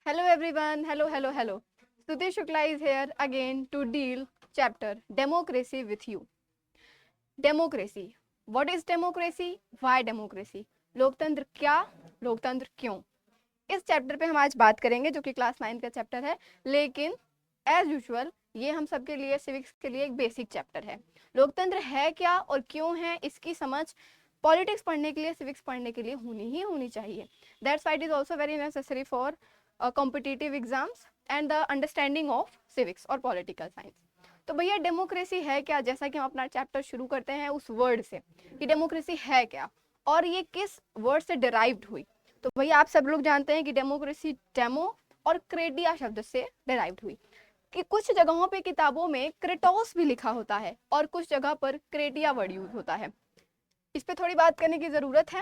Hello everyone, hello. Sudhi Shukla is here again to deal chapter democracy with you. Democracy. What is democracy? Why democracy? लोकतंत्र क्या, लोकतंत्र क्यों? इस chapter पे हम आज बात करेंगे जो कि क्लास 9 का चैप्टर है, लेकिन एज यूजुअल ये हम सबके लिए सिविक्स के लिए एक बेसिक चैप्टर है। लोकतंत्र है क्या और क्यों है, इसकी समझ पॉलिटिक्स पढ़ने के लिए, सिविक्स पढ़ने के लिए होनी चाहिए। That's why it is also very necessary for competitive exams and the understanding of civics और पॉलिटिकल साइंस। तो भैया डेमोक्रेसी है क्या, जैसा कि हम अपना चैप्टर शुरू करते हैं उस वर्ड से कि डेमोक्रेसी है क्या और ये किस वर्ड से डिराइव्ड हुई। तो भैया आप सब लोग जानते हैं कि डेमोक्रेसी डेमो और क्रेडिया शब्द से डिराइव्ड हुई, कि कुछ जगहों पे किताबों में क्रेटोस भी लिखा होता है और कुछ जगह पर क्रेडिया वर्ड यूज होता है। इस पे थोड़ी बात करने की जरूरत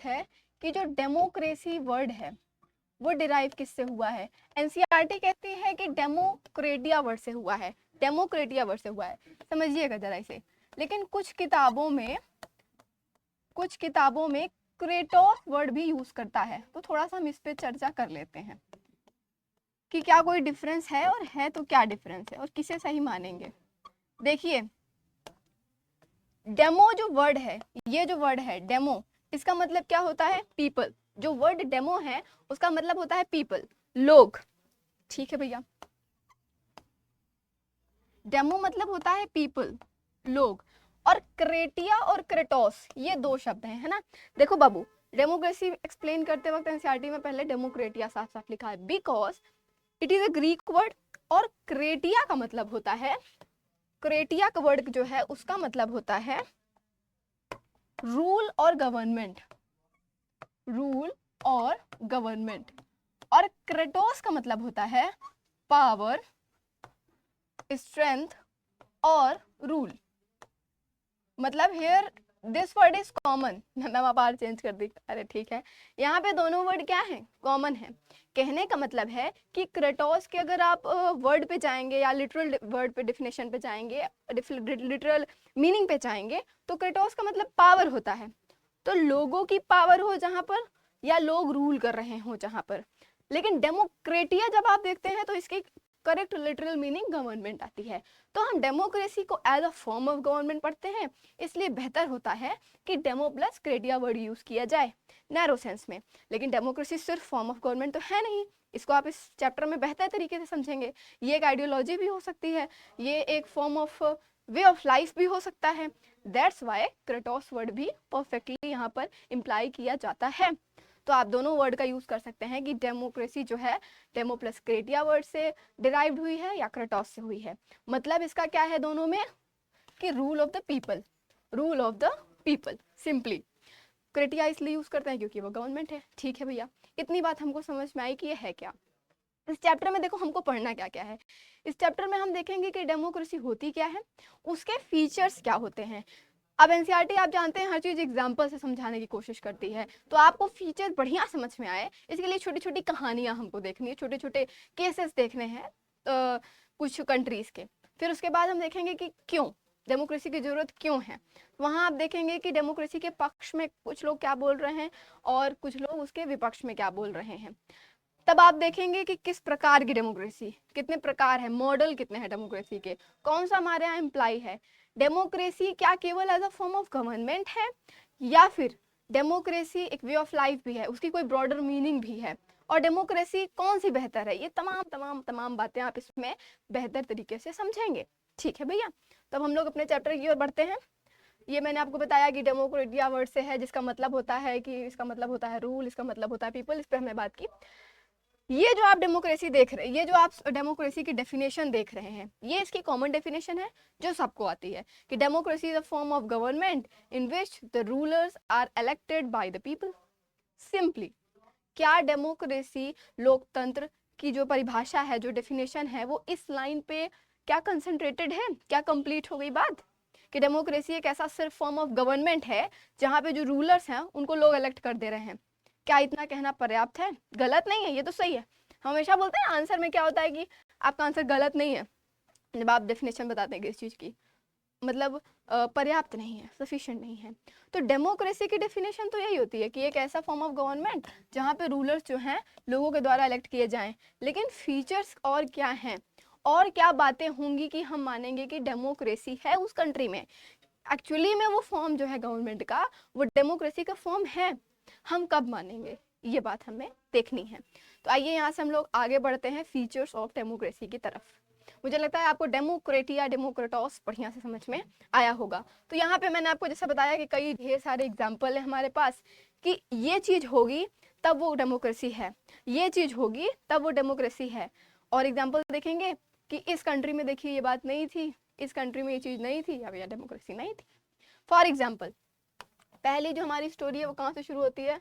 है, कि जो डेमोक्रेसी वर्ड है वो डिराइव किससे हुआ है। एनसीईआरटी कहती है कि डेमोक्रेटिया वर्ड से हुआ है, समझिएगा जरा इसे। लेकिन कुछ किताबों में क्रेटोस वर्ड भी यूज करता है, तो थोड़ा सा हम इस पे चर्चा कर लेते हैं कि क्या कोई डिफरेंस है, और है तो क्या डिफरेंस है और किसे सही मानेंगे। देखिए, डेमो जो वर्ड है, ये जो वर्ड है डेमो, इसका मतलब क्या होता है? पीपल। जो वर्ड डेमो है उसका मतलब होता है पीपल, लोग। ठीक है भैया, डेमो मतलब होता है पीपल, लोग। और क्रेटिया और क्रेटोस ये दो शब्द हैं, है ना। देखो बाबू, डेमोक्रेसी एक्सप्लेन करते वक्त एनसीईआरटी में पहले डेमोक्रेटिया साफ साफ लिखा है, because it is a Greek word. और क्रेटिया का मतलब होता है, क्रेटिया का वर्ड जो है उसका मतलब होता है रूल और गवर्नमेंट, और क्रेटोस का मतलब होता है पावर, स्ट्रेंथ और रूल। मतलब here this word is common. Bar change कर दी, अरे ठीक है, यहाँ पे दोनों वर्ड क्या है? कॉमन है। कहने का मतलब है कि क्रेटोस के अगर आप वर्ड पे जाएंगे या लिटरल वर्ड पे डेफिनेशन पे जाएंगे, लिटरल मीनिंग पे जाएंगे, तो क्रेटोस का मतलब पावर होता है। तो लोगों की पावर हो जहां पर, या लोग रूल कर रहे हो जहां पर। लेकिन डेमोक्रेटिया जब आप देखते हैं तो इसकी करेक्ट लिटरल मीनिंग गवर्नमेंट आती है। तो हम डेमोक्रेसी को as a form of government पढ़ते हैं, इसलिए बेहतर होता है कि डेमो प्लस क्रेडिया वर्ड यूज किया जाए नैरो सेंस में। लेकिन डेमोक्रेसी सिर्फ फॉर्म ऑफ गवर्नमेंट तो है नहीं, इसको आप इस चैप्टर में बेहतर तरीके से समझेंगे। ये एक आइडियोलॉजी भी हो सकती है, ये एक form of way of life भी हो सकता है। दैट्स वाई क्रेटोस वर्ड भी परफेक्टली यहाँ पर इम्प्लाई किया जाता है। तो आप दोनों वर्ड का यूज कर सकते हैं कि डेमोक्रेसी जो है डेमो प्लस क्रेटिया वर्ड से डिराइव्ड हुई है या क्रेटोस से हुई है। मतलब इसका क्या है दोनों में, कि rule of the people simply. Criteria इसलिए यूज करते हैं क्योंकि वो गवर्नमेंट है। ठीक है भैया, इतनी बात हमको समझ में आई कि ये है क्या। इस चैप्टर में देखो हमको पढ़ना क्या क्या है। इस चैप्टर में हम देखेंगे कि डेमोक्रेसी होती क्या है, उसके फीचर्स क्या होते हैं। अब एनसीईआरटी आप जानते हैं हर चीज एग्जाम्पल से समझाने की कोशिश करती है, तो आपको फीचर बढ़िया समझ में आए इसके लिए छोटी छोटी कहानियां हमको देखनी है, छोटे छोटे केसेस देखने हैं कुछ कंट्रीज के। फिर उसके बाद हम देखेंगे कि क्यों डेमोक्रेसी की जरूरत क्यों है। वहां आप देखेंगे कि डेमोक्रेसी के पक्ष में कुछ लोग क्या बोल रहे हैं और कुछ लोग उसके विपक्ष में क्या बोल रहे हैं। तब आप देखेंगे कि किस प्रकार की डेमोक्रेसी, कितने प्रकार है, मॉडल कितने हैं डेमोक्रेसी के, कौन सा हमारे यहाँ इम्प्लाई है। डेमोक्रेसी क्या केवल as a form of government है, या फिर डेमोक्रेसी एक वे ऑफ लाइफ भी है, उसकी कोई ब्रॉडर मीनिंग भी है, और डेमोक्रेसी कौन सी बेहतर है। ये तमाम तमाम तमाम बातें आप इसमें बेहतर तरीके से समझेंगे। ठीक है भैया, तब हम लोग अपने चैप्टर की ओर बढ़ते हैं। ये मैंने आपको बताया कि डेमोक्रेटिया वर्ड से है, जिसका मतलब होता है कि इसका मतलब होता है रूल, इसका मतलब होता है पीपल, इस पर हमने बात की। ये जो आप डेमोक्रेसी देख रहे हैं, ये जो आप डेमोक्रेसी की डेफिनेशन देख रहे हैं, ये इसकी कॉमन डेफिनेशन है जो सबको आती है कि democracy is a form of government in which the rulers are elected by the people. Simply, क्या डेमोक्रेसी लोकतंत्र की जो परिभाषा है, जो डेफिनेशन है, वो इस लाइन पे क्या कंसंट्रेटेड है, क्या कंप्लीट हो गई बात कि डेमोक्रेसी एक ऐसा सिर्फ फॉर्म ऑफ गवर्नमेंट है जहां पे जो रूलर्स हैं उनको लोग इलेक्ट कर दे रहे हैं। क्या इतना कहना पर्याप्त है? गलत नहीं है, ये तो सही है। हमेशा बोलते हैं आंसर में क्या होता है कि आपका आंसर गलत नहीं है जब आप डेफिनेशन बताते हैं किसी चीज की। मतलब पर्याप्त नहीं है, सफिशिएंट नहीं है। तो डेमोक्रेसी की डेफिनेशन तो यही होती है कि एक ऐसा फॉर्म ऑफ गवर्नमेंट जहाँ पे रूलर्स जो हैं लोगों के द्वारा इलेक्ट किए जाएं। लेकिन फीचर्स और क्या हैं और क्या बातें होंगी कि हम मानेंगे कि डेमोक्रेसी है उस कंट्री में, एक्चुअली में वो फॉर्म जो है गवर्नमेंट का वो डेमोक्रेसी का फॉर्म है, हम कब मानेंगे, ये बात हमें देखनी है। तो आइए यहाँ से हम लोग आगे बढ़ते हैं फीचर्स ऑफ डेमोक्रेसी की तरफ। मुझे लगता है आपको डेमोक्रेटिया डेमोक्रेटोस बढ़िया से समझ में आया होगा। तो यहाँ पे मैंने आपको जैसा बताया कि कई ढेर सारे एग्जाम्पल है हमारे पास कि ये चीज होगी तब वो डेमोक्रेसी है, ये चीज होगी तब वो डेमोक्रेसी है। और एग्जाम्पल देखेंगे कि इस कंट्री में देखिए ये बात नहीं थी, इस कंट्री में ये चीज नहीं थी, अब यह डेमोक्रेसी नहीं थी। फॉर एग्जाम्पल पहली जो हमारी स्टोरी है वो कहाँ से शुरू होती है,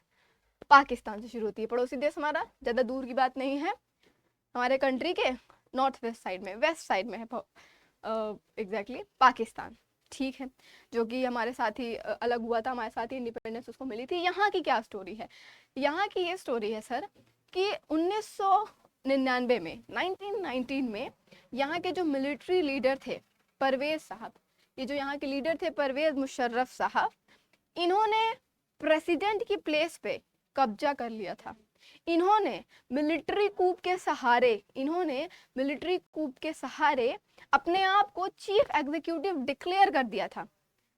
पाकिस्तान से शुरू होती है। पड़ोसी देश हमारा, ज्यादा दूर की बात नहीं है, हमारे कंट्री के नॉर्थ वेस्ट साइड में, वेस्ट साइड में है एग्जैक्टली पाकिस्तान, ठीक है, जो कि हमारे साथ ही अलग हुआ था, हमारे साथ ही इंडिपेंडेंस उसको मिली थी। यहाँ की क्या स्टोरी है, यहाँ की ये स्टोरी है सर कि 1999 में 1919 में यहाँ के जो मिलिट्री लीडर थे परवेज साहब, ये जो यहाँ के लीडर थे परवेज मुशर्रफ साहब, इन्होंने प्रेसिडेंट की प्लेस पे कब्जा कर लिया था। इन्होंने मिलिट्री कूप के सहारे, इन्होंने मिलिट्री कूप के सहारे अपने आप को चीफ एग्जीक्यूटिव डिक्लेयर कर दिया था।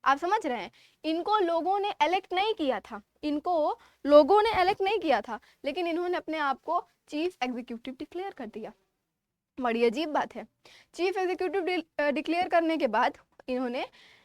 आप समझ रहे हैं, इनको लोगों ने इलेक्ट नहीं किया था, इनको लोगों ने इलेक्ट नहीं किया था, लेकिन इन्होंने अपने आप को चीफ एग्जीक्यूटिव डिक्लेयर कर दिया। बड़ी अजीब बात है। चीफ एग्जीक्यूटिव डिक्लेयर करने के बाद इन्होंने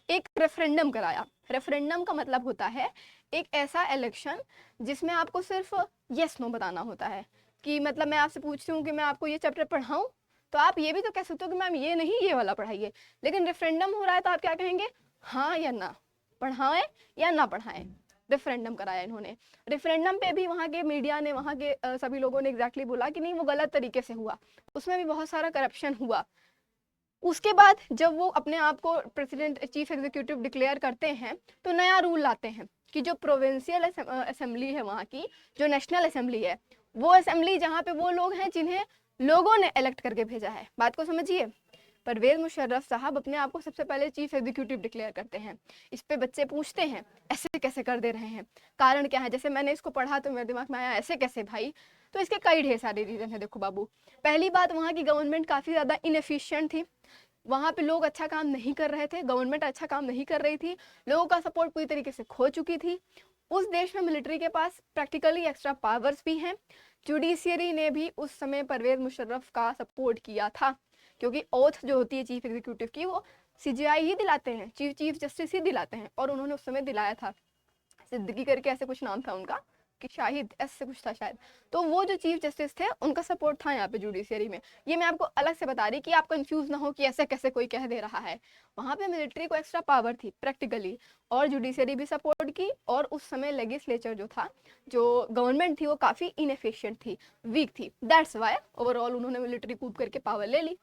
एक रेफरेंडम कराया। रेफरेंडम का मतलब होता है एक ऐसा इलेक्शन जिसमें आपको सिर्फ यस नो बताना होता है कि मतलब मैं आपसे पूछती हूँ कि मैं आपको ये चैप्टर पढ़ाऊँ, तो आप ये भी तो कह सकते हो कि मैम ये नहीं, ये वाला पढ़ाइए। लेकिन रेफरेंडम हो रहा है तो आप क्या कहेंगे, हाँ या ना, पढ़ाएं या ना पढ़ाएं। रेफरेंडम कराया इन्होंने। रेफरेंडम पे भी वहाँ के मीडिया ने, वहाँ के सभी लोगों ने एग्जैक्टली बोला कि नहीं वो गलत तरीके से हुआ, उसमें भी बहुत सारा करप्शन हुआ। उसके बाद जब वो अपने आप को प्रेसिडेंट चीफ एग्जीक्यूटिव डिक्लेयर करते हैं तो नया रूल लाते हैं कि जो प्रोविंशियल असेंबली है वहाँ की, जो नेशनल असेंबली है, वो असेंबली जहाँ पे वो लोग हैं जिन्हें लोगों ने इलेक्ट करके भेजा है। बात को समझिए, परवेज मुशर्रफ साहब अपने आप को सबसे पहले चीफ एग्जीक्यूटिव डिक्लेयर करते हैं। इस पे बच्चे पूछते हैं ऐसे कैसे कर दे रहे हैं, कारण क्या है। जैसे मैंने इसको पढ़ा तो मेरे दिमाग में आया ऐसे कैसे भाई, तो इसके कई ढेर सारे रीजन है। देखो बाबू, पहली बात, वहाँ की गवर्नमेंट काफ़ी ज़्यादा इनएफिशिएंट थी, वहाँ पे लोग अच्छा काम नहीं कर रहे थे, गवर्नमेंट अच्छा काम नहीं कर रही थी, लोगों का सपोर्ट पूरी तरीके से खो चुकी थी। उस देश में मिलिट्री के पास प्रैक्टिकली एक्स्ट्रा पावर्स भी हैं। जुडिशियरी ने भी उस समय परवेज मुशर्रफ का सपोर्ट किया था, क्योंकि ओथ जो होती है चीफ एग्जीक्यूटिव की वो सीजीआई ही दिलाते हैं, चीफ जस्टिस ही दिलाते हैं, और उन्होंने उस समय दिलाया था। सिद्दीकी करके ऐसे कुछ नाम था उनका, कि शाहिद ऐसे कुछ था शायद। तो वो जो चीफ जस्टिस थे उनका सपोर्ट था यहाँ पे जुडिशियरी में। ये मैं आपको अलग से बता रही कि आप कंफ्यूज ना हो कि ऐसे कैसे कोई कह दे रहा है। वहाँ पे मिलिट्री को एक्स्ट्रा पावर थी प्रैक्टिकली, और जुडिशियरी भी सपोर्ट की, और उस समय लेजिस्लेचर जो था, जो गवर्नमेंट थी, वो काफ़ी इनएफिशिएंट थी, वीक थी। दैट्स वाई ओवरऑल उन्होंने मिलिट्री कूप करके पावर ले ली।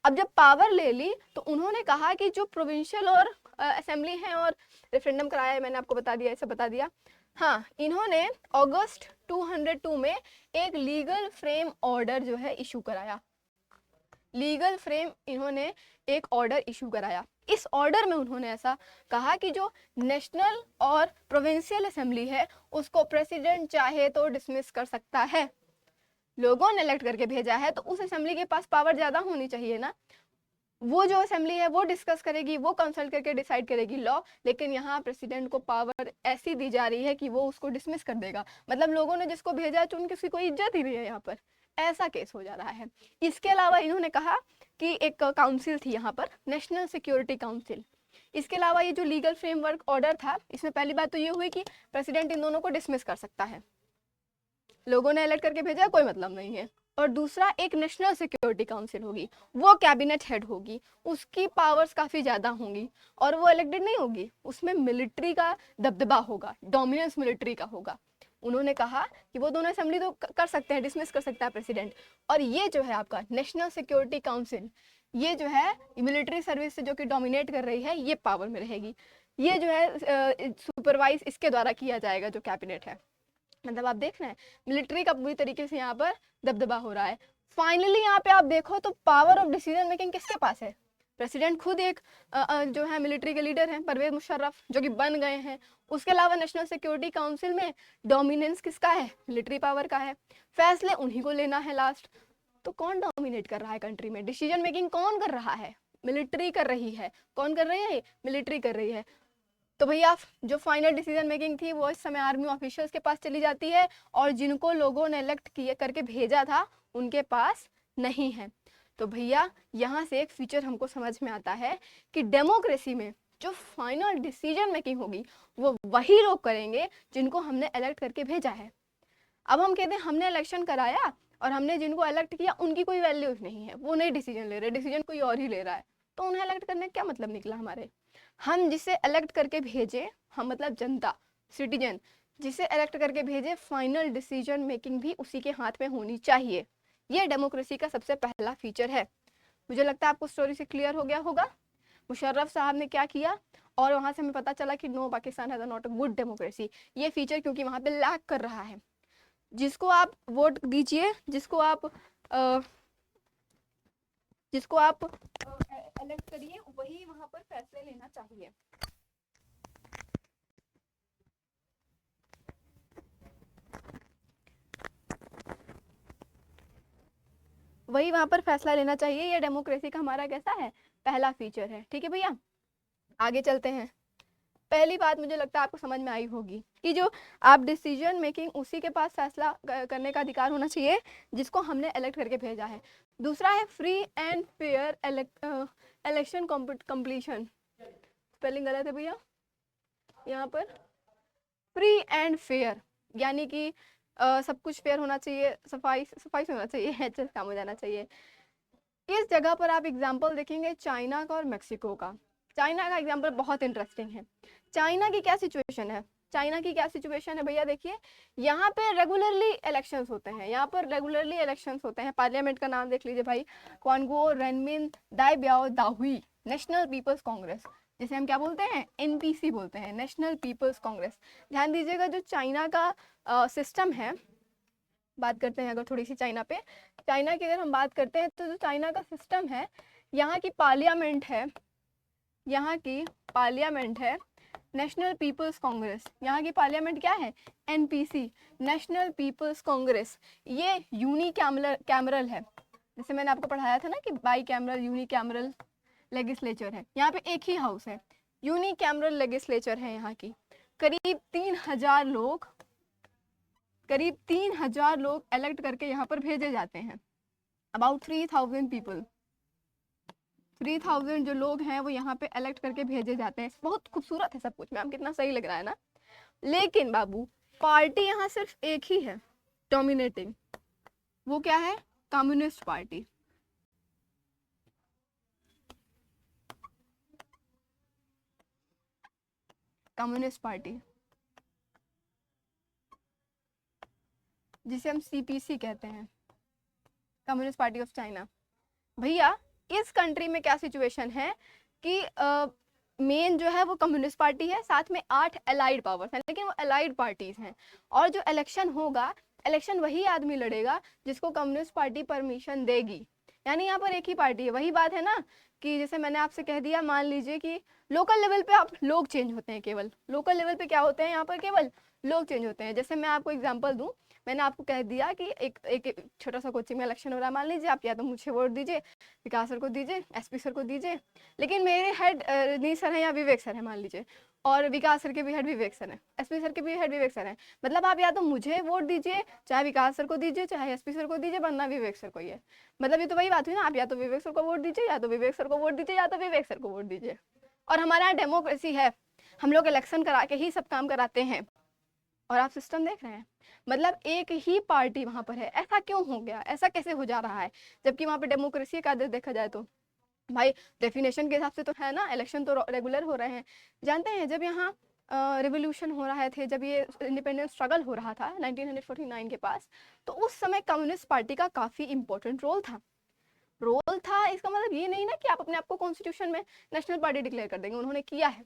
अब जब पावर ले ली तो उन्होंने कहा कि जो प्रोविंशियल और असेंबली है, और रेफरेंडम कराया है, मैंने आपको बता दिया, ऐसा बता दिया। हाँ, इन्होंने अगस्त 202 में एक लीगल फ्रेम ऑर्डर जो है इशू कराया। लीगल फ्रेम इन्होंने एक ऑर्डर इशू कराया। इस ऑर्डर में उन्होंने ऐसा कहा कि जो नेशनल और प्रोविंशियल असेंबली है उसको प्रेसिडेंट चाहे तो डिसमिस कर सकता है। लोगों ने इलेक्ट करके भेजा है तो उस असेंबली के पास पावर ज्यादा होनी चाहिए ना, वो जो असेंबली है वो डिस्कस करेगी, वो कंसल्ट करके डिसाइड करेगी लॉ। लेकिन यहाँ प्रेसिडेंट को पावर ऐसी दी जा रही है कि वो उसको डिसमिस कर देगा, मतलब लोगों ने जिसको भेजा है तो उनकी उसकी कोई इज्जत ही नहीं है यहाँ पर, ऐसा केस हो जा रहा है। इसके अलावा इन्होंने कहा कि एक काउंसिल थी यहाँ पर, नेशनल सिक्योरिटी काउंसिल। इसके अलावा ये जो लीगल फ्रेमवर्क ऑर्डर था, इसमें पहली बात तो ये हुई कि प्रेसिडेंट इन दोनों को डिसमिस कर सकता है, लोगों ने इलेक्ट करके भेजा, कोई मतलब नहीं है। और दूसरा, एक नेशनल सिक्योरिटी काउंसिल होगी, वो कैबिनेट हेड होगी, उसकी पावर्स काफ़ी ज़्यादा होंगी, और वो इलेक्टेड नहीं होगी, उसमें मिलिट्री का दबदबा होगा, डोमिनेंस मिलिट्री का होगा। उन्होंने कहा कि वो दोनों असेंबली तो कर सकते हैं, डिसमिस कर सकता है प्रेसिडेंट, और ये जो है आपका नेशनल सिक्योरिटी काउंसिल, ये जो है मिलिट्री सर्विस से जो कि डोमिनेट कर रही है, ये पावर में रहेगी। ये जो है सुपरवाइज इसके द्वारा किया जाएगा, जो कैबिनेट है। मतलब आप देख रहे हैं मिलिट्री का पूरी तरीके से यहाँ पर दबदबा हो रहा है। फाइनली यहाँ पे आप देखो तो पावर ऑफ डिसीजन मेकिंग किसके पास है, प्रेसिडेंट खुद एक जो है मिलिट्री के लीडर हैं, परवेज मुशर्रफ, जो कि बन गए हैं। उसके अलावा नेशनल सिक्योरिटी काउंसिल में डोमिनेंस किसका है? मिलिट्री पावर का है, फैसले उन्हीं को लेना है लास्ट। तो कौन डोमिनेट कर रहा है कंट्री में? डिसीजन मेकिंग कौन कर रहा है? मिलिट्री कर रही है। कौन कर रही है? मिलिट्री कर रही है। तो भैया जो फाइनल डिसीजन मेकिंग थी वो इस समय आर्मी ऑफिशियल्स के पास चली जाती है, और जिनको लोगों ने इलेक्ट किए करके भेजा था उनके पास नहीं है। तो भैया यहाँ से एक फीचर हमको समझ में आता है कि डेमोक्रेसी में जो फाइनल डिसीजन मेकिंग होगी वो वही लोग करेंगे जिनको हमने इलेक्ट करके भेजा है। अब हम कहते हैं हमने इलेक्शन कराया और हमने जिनको इलेक्ट किया उनकी कोई वैल्यू नहीं है, वो नहीं डिसीजन ले रहे, डिसीजन कोई और ही ले रहा है, तो उन्हें इलेक्ट करने का क्या मतलब निकला हमारे? हम जिसे इलेक्ट करके भेजे, हम मतलब जनता, सिटीजन, जिसे इलेक्ट करके भेजे, फाइनल डिसीजन मेकिंग भी उसी के हाथ में होनी चाहिए। ये डेमोक्रेसी का सबसे पहला फीचर है। मुझे लगता है आपको स्टोरी से क्लियर हो गया होगा मुशर्रफ साहब ने क्या किया, और वहां से हमें पता चला कि no, Pakistan has not a good democracy. ये फीचर क्योंकि वहां पे लैक कर रहा है। जिसको आप वोट दीजिए, जिसको आप इलेक्ट करिए, वही वहां पर फैसले लेना चाहिए। वही वहां पर फैसला लेना चाहिए। ये डेमोक्रेसी का हमारा कैसा है? पहला फीचर है। ठीक है भैया, आगे चलते हैं। पहली बात मुझे लगता है आपको समझ में आई होगी कि जो आप डिसीजन मेकिंग, उसी के पास फैसला करने का अधिकार होना चाहिए जिसको हमने इलेक्ट करके भेजा है। दूसरा है free and fair election completion. Spelling गलत है भैया यहाँ पर। फ्री एंड फेयर यानी कि सब कुछ फेयर होना चाहिए, सफाई से होना चाहिए, अच्छे से काम हो जाना चाहिए। इस जगह पर आप एग्जाम्पल देखेंगे चाइना का और मेक्सिको का। चाइना का एग्जाम्पल बहुत इंटरेस्टिंग है। चाइना की क्या सिचुएशन है? चाइना की क्या सिचुएशन है भैया? देखिए, यहाँ पे रेगुलरली इलेक्शंस होते हैं, यहाँ पर रेगुलरली इलेक्शंस होते हैं। पार्लियामेंट का नाम देख लीजिए भाई, क्वांगो रेनमिन दाइब्याओ दाहुई नेशनल पीपल्स कांग्रेस, जिसे हम क्या बोलते हैं? एनपीसी बोलते हैं, नेशनल पीपल्स कांग्रेस। ध्यान दीजिएगा, जो चाइना का सिस्टम है, बात करते हैं अगर थोड़ी सी चाइना पे, चाइना की अगर हम बात करते हैं तो जो चाइना का सिस्टम है, यहाँ की पार्लियामेंट है, यहाँ की पार्लियामेंट है नेशनल पीपल्स कांग्रेस। यहाँ की पार्लियामेंट क्या है? NPC, National People's Congress. ये यूनी कैमरल है, जैसे मैंने आपको पढ़ाया था ना कि bicameral, unicameral legislature है। यहाँ पे एक ही हाउस है, यूनी कैमरल लेजिस्लेचर है यहाँ की। करीब 3,000 लोग इलेक्ट करके यहाँ पर भेजे जाते हैं। अबाउट 3,000 पीपल, 3,000 जो लोग हैं वो यहाँ पे इलेक्ट करके भेजे जाते हैं। बहुत खूबसूरत है सब कुछ, मैम कितना सही लग रहा है ना। लेकिन बाबू, पार्टी यहाँ सिर्फ एक ही है डोमिनेटिंग, वो क्या है? Communist party. कम्युनिस्ट पार्टी जिसे हम सीपीसी कहते हैं, कम्युनिस्ट पार्टी ऑफ चाइना। भैया इस कंट्री में क्या सिचुएशन है कि मेन जो है वो कम्युनिस्ट पार्टी है, साथ में 8 एलाइड पावर्स हैं, लेकिन वो एलाइड पार्टीज हैं। और जो इलेक्शन होगा, इलेक्शन वही आदमी लड़ेगा जिसको कम्युनिस्ट पार्टी परमिशन देगी। यानी यहाँ पर एक ही पार्टी है। वही बात है ना कि जैसे मैंने आपसे कह दिया, मान लीजिए कि लोकल लेवल पे आप लोग चेंज होते हैं, केवल लोकल लेवल पे क्या होते हैं यहाँ पर? केवल लोग चेंज होते हैं। जैसे मैं आपको एग्जांपल दूं, मैंने आपको कह दिया कि एक छोटा सा कोचिंग में इलेक्शन हो रहा है, मान लीजिए आप या तो मुझे वोट दीजिए, विकास सर को दीजिए, एसपी सर को दीजिए, लेकिन मेरे हेड रजनीश सर हैं या विवेक सर है मान लीजिए, और विकास सर के भी हेड विवेक सर हैं, एसपी सर के भी हेड विवेक सर हैं। मतलब आप या तो मुझे वोट दीजिए, चाहे विकास सर को दीजिए, चाहे एसपी सर को दीजिए, वरना विवेक सर को ही है। मतलब ये तो वही बात हुई ना, आप या तो विवेक सर को वोट दीजिए, या तो विवेक सर को वोट दीजिए, या तो विवेक सर को वोट दीजिए। और हमारे यहाँ डेमोक्रेसी है, हम लोग इलेक्शन करा के ही सब काम कराते हैं। और आप सिस्टम देख रहे हैं, मतलब एक ही पार्टी वहां पर है। ऐसा क्यों हो गया? ऐसा कैसे हो जा रहा है जबकि वहां पे डेमोक्रेसी का देखा जाए तो भाई डेफिनेशन के हिसाब से तो है ना, इलेक्शन तो रेगुलर हो रहे हैं। जानते हैं जब यहाँ रिवोल्यूशन हो रहे थे, जब ये इंडिपेंडेंस स्ट्रगल हो रहा था 1949 के पास, तो उस समय कम्युनिस्ट पार्टी का काफी इंपॉर्टेंट रोल था। इसका मतलब ये नहीं ना कि आप अपने आप को कॉन्स्टिट्यूशन में नेशनल पार्टी डिक्लेयर कर देंगे, उन्होंने किया है।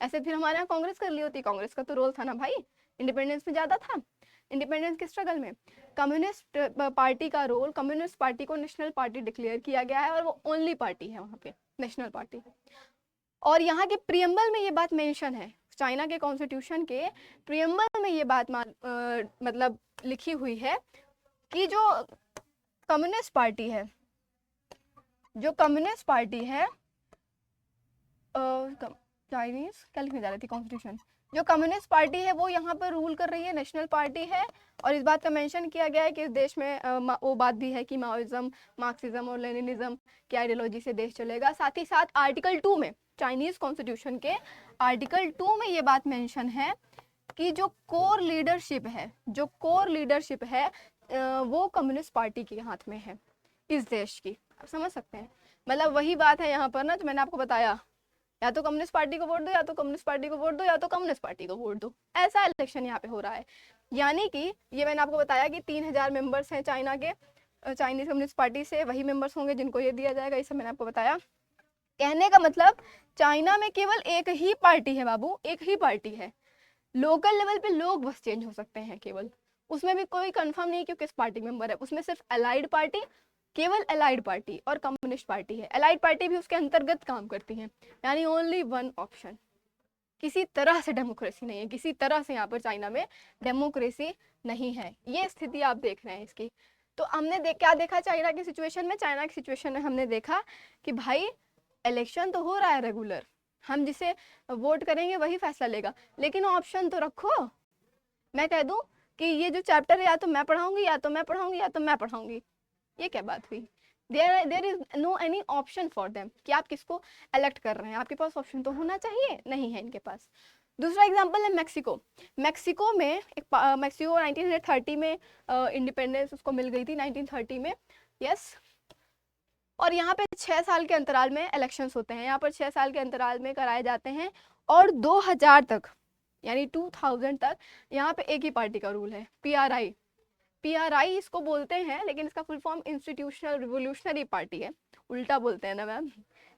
ऐसे फिर हमारे यहाँ कांग्रेस कर ली होती, कांग्रेस का तो रोल था ना भाई, इंडिपेंडेंस में ज्यादा था, इंडिपेंडेंस के स्ट्रगल में। कम्युनिस्ट पार्टी का रोल, कम्युनिस्ट पार्टी को नेशनल पार्टी डिक्लेयर किया गया है और वो ओनली पार्टी है वहाँ पे। National party. और यहाँ के प्रियम्बल में ये बात मेंशन है, चाइना के कॉन्स्टिट्यूशन के प्रियम्बल में ये बात मतलब लिखी हुई है कि जो कम्युनिस्ट पार्टी है, चाइनीज क्या लिखने जा रही थी कॉन्स्टिट्यूशन, जो कम्युनिस्ट पार्टी है वो यहाँ पर रूल कर रही है, नेशनल पार्टी है। और इस बात का मेंशन किया गया है कि इस देश में वो बात भी है कि माओइज्म, मार्क्सिज्म और लेनिनिज्म की आइडियोलॉजी से देश चलेगा। साथ ही साथ आर्टिकल 2 में, चाइनीज कॉन्स्टिट्यूशन के आर्टिकल 2 में ये बात मेंशन है कि जो कोर लीडरशिप है वो कम्युनिस्ट पार्टी के हाथ में है इस देश की। आप समझ सकते हैं, मतलब वही बात है यहाँ पर ना, जो मैंने आपको बताया, या तो कम्युनिस्ट पार्टी को वोट दो, या तो कम्युनिस्ट पार्टी को वोट दो, या तो कम्युनिस्ट पार्टी को वोट दो, ऐसा इलेक्शन यहाँ पे हो रहा है। यानी कि ये मैंने आपको बताया कि 3000 मेंबर्स हैं चाइना के, चाइनीज कम्युनिस्ट पार्टी से, वही मेंबर्स होंगे जिनको ये दिया जाएगा, ये सब मैंने आपको बताया। कहने का मतलब चाइना में केवल एक ही पार्टी है बाबू, एक ही पार्टी है। लोकल लेवल पे लोग बस चेंज हो सकते हैं केवल, उसमें भी कोई कंफर्म नहीं कि किस पार्टी मेंबर है, उसमें सिर्फ अलाइड पार्टी, केवल अलाइड पार्टी और कम्युनिस्ट पार्टी है। अलाइड पार्टी भी उसके अंतर्गत काम करती है, यानी ओनली वन ऑप्शन। किसी तरह से डेमोक्रेसी नहीं है, किसी तरह से यहाँ पर चाइना में डेमोक्रेसी नहीं है। ये स्थिति आप देख रहे हैं इसकी। तो हमने क्या देखा चाइना की सिचुएशन में, चाइना की सिचुएशन में हमने देखा कि भाई इलेक्शन तो हो रहा है रेगुलर, हम जिसे वोट करेंगे वही फैसला लेगा, लेकिन ऑप्शन तो रखो। मैं कह दूं कि ये जो चैप्टर है या तो मैं पढ़ाऊंगी, या तो मैं पढ़ाऊंगी, या तो मैं पढ़ाऊंगी, ये क्या बात हुई? There is no any option for them कि आप किसको इलेक्ट कर रहे हैं, आपके पास ऑप्शन तो होना चाहिए, नहीं है इनके पास। दूसरा एग्जांपल है मेक्सिको। मेक्सिको में मेक्सिको 1930 में इंडिपेंडेंस उसको मिल गई थी, 1930 में, यस। और यहाँ पे 6 साल के अंतराल में इलेक्शंस होते हैं, यहाँ पर 6 साल के अंतराल में कराए जाते हैं। और 2000 तक, यानी 2000 तक यहाँ पे एक ही पार्टी का रूल है, पीआरआई इसको बोलते हैं, लेकिन इसका full form institutional revolutionary party है, उल्टा बोलते हैं ना मैम,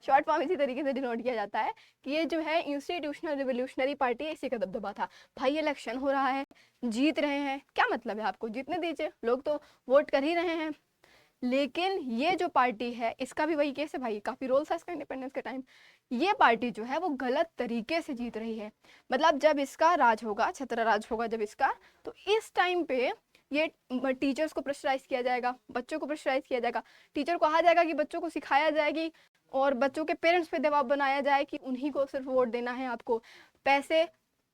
शॉर्ट फॉर्म इसी तरीके से डिनोट किया जाता है कि ये जो है इंस्टीट्यूशनल रिवोल्यूशनरी पार्टी है, इसी का दबदबा था। भाई इलेक्शन हो रहा है, जीत रहे हैं, क्या मतलब है, आपको जीतने दीजिए, लोग तो वोट कर ही रहे हैं। लेकिन ये जो पार्टी है इसका भी वही केस है भाई, काफी रोल था इसका इंडिपेंडेंस के टाइम। ये पार्टी जो है वो गलत तरीके से जीत रही है। मतलब जब इसका राज होगा, छत्र राज होगा जब इसका, तो इस टाइम पे ये टीचर्स को प्रेशराइज किया जाएगा, बच्चों को प्रेशराइज किया जाएगा, टीचर को कहा जाएगा कि बच्चों को सिखाया जाएगी, और बच्चों के पेरेंट्स पे दबाव बनाया जाए कि उन्हीं को सिर्फ वोट देना है आपको, पैसे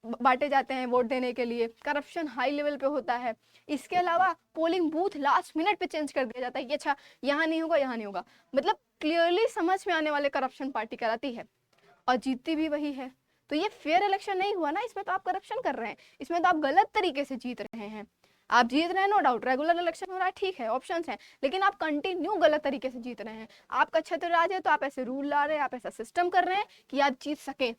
बांटे जाते हैं वोट देने के लिए, करप्शन हाई लेवल पे होता है। इसके अलावा पोलिंग बूथ लास्ट मिनट पे चेंज कर दिया जाता है कि अच्छा यहाँ नहीं होगा, यहाँ नहीं होगा, मतलब क्लियरली समझ में आने वाले करप्शन पार्टी कराती है और जीतती भी वही है। तो ये फेयर इलेक्शन नहीं हुआ ना, इसमें तो आप करप्शन कर रहे हैं, इसमें तो आप गलत तरीके से जीत रहे हैं। आप जीत रहे हैं नो डाउट, रेगुलर इलेक्शन हो रहा है, ठीक है, ऑप्शंस हैं, लेकिन आप कंटिन्यू गलत तरीके से जीत रहे हैं। आपका छत्र राज है तो आप ऐसे रूल ला रहे हैं, आप ऐसा सिस्टम कर रहे हैं कि आप जीत सकें।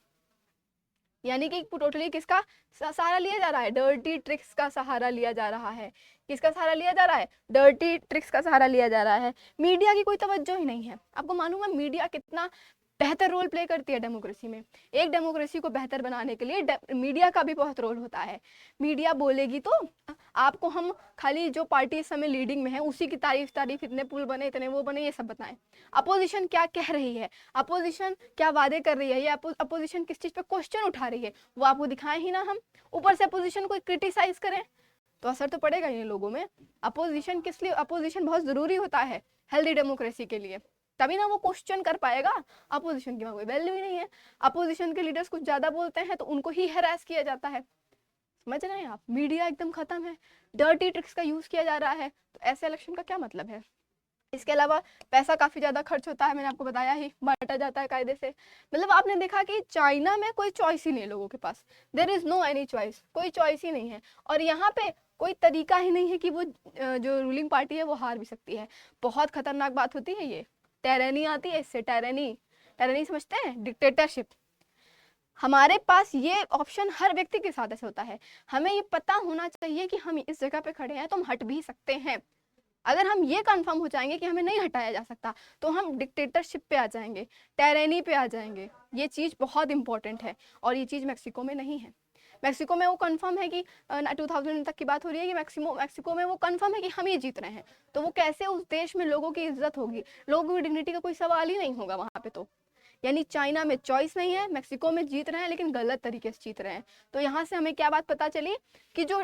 यानी कि टोटली किसका सहारा लिया जा रहा है? डर्टी ट्रिक्स का सहारा लिया जा रहा है। किसका सहारा लिया जा रहा है? डर्टी ट्रिक्स का सहारा लिया जा रहा है। मीडिया की कोई तवज्जो ही नहीं है। आपको मालूम है मीडिया कितना बेहतर रोल प्ले करती है डेमोक्रेसी में। एक डेमोक्रेसी को बेहतर बनाने के लिए मीडिया का भी बहुत रोल होता है। मीडिया बोलेगी तो आपको हम खाली जो पार्टी इस समय लीडिंग में है उसी की तारीफ, इतने पुल बने, इतने वो बने, ये सब बताएं। अपोजिशन क्या कह रही है, अपोजिशन क्या वादे कर रही है, या अपोजिशन किस चीज पे क्वेश्चन उठा रही है, वो आपको दिखाएं ही ना हम। ऊपर से अपोजिशन को क्रिटिसाइज करें तो असर तो पड़ेगा ही लोगों में। अपोजिशन किस लिए, अपोजिशन बहुत जरूरी होता है हेल्दी डेमोक्रेसी के लिए, तभी ना वो क्वेश्चन कर पाएगा। अपोजिशन की कोई वैल्यू ही नहीं है। अपोजिशन के लीडर्स कुछ ज्यादा बोलते हैं तो उनको ही हैरास किया जाता है। समझ रहे हैं आप? मीडिया एकदम खत्म है, डर्टी ट्रिक्स का यूज किया जा रहा है, तो ऐसे इलेक्शन का क्या मतलब है? इसके अलावा पैसा काफी ज्यादा खर्च होता है, मैंने आपको बताया ही, बांटा जाता है कायदे से। मतलब आपने देखा कि चाइना में कोई चॉइस ही नहीं है लोगों के पास, there is no any choice, कोई चॉइस ही नहीं है। और यहाँ पे कोई तरीका ही नहीं है कि वो जो रूलिंग पार्टी है वो हार भी सकती है। बहुत खतरनाक बात होती है ये, टायरेनी आती है इससे, टायरेनी समझते हैं? डिक्टेटरशिप। हमारे पास ये ऑप्शन हर व्यक्ति के साथ ऐसे होता है, हमें ये पता होना चाहिए कि हम इस जगह पे खड़े हैं तो हम हट भी सकते हैं। अगर हम ये कंफर्म हो जाएंगे कि हमें नहीं हटाया जा सकता तो हम डिक्टेटरशिप पे आ जाएंगे, टायरेनी पे आ जाएंगे। ये चीज बहुत इंपॉर्टेंट है और ये चीज मेक्सिको में नहीं है। मेक्सिको में वो कंफर्म है कि 2000 तक की बात हो रही है कि मेक्सिको में वो कंफर्म है कि हम ही जीत रहे हैं। तो वो कैसे उस देश में लोगों की इज्जत होगी, लोगों की डिग्निटी का कोई सवाल ही नहीं होगा वहां पे। तो यानी चाइना में चॉइस नहीं है, मैक्सिको में जीत रहे हैं लेकिन गलत तरीके से जीत रहे हैं। तो यहाँ से हमें क्या बात पता चली कि जो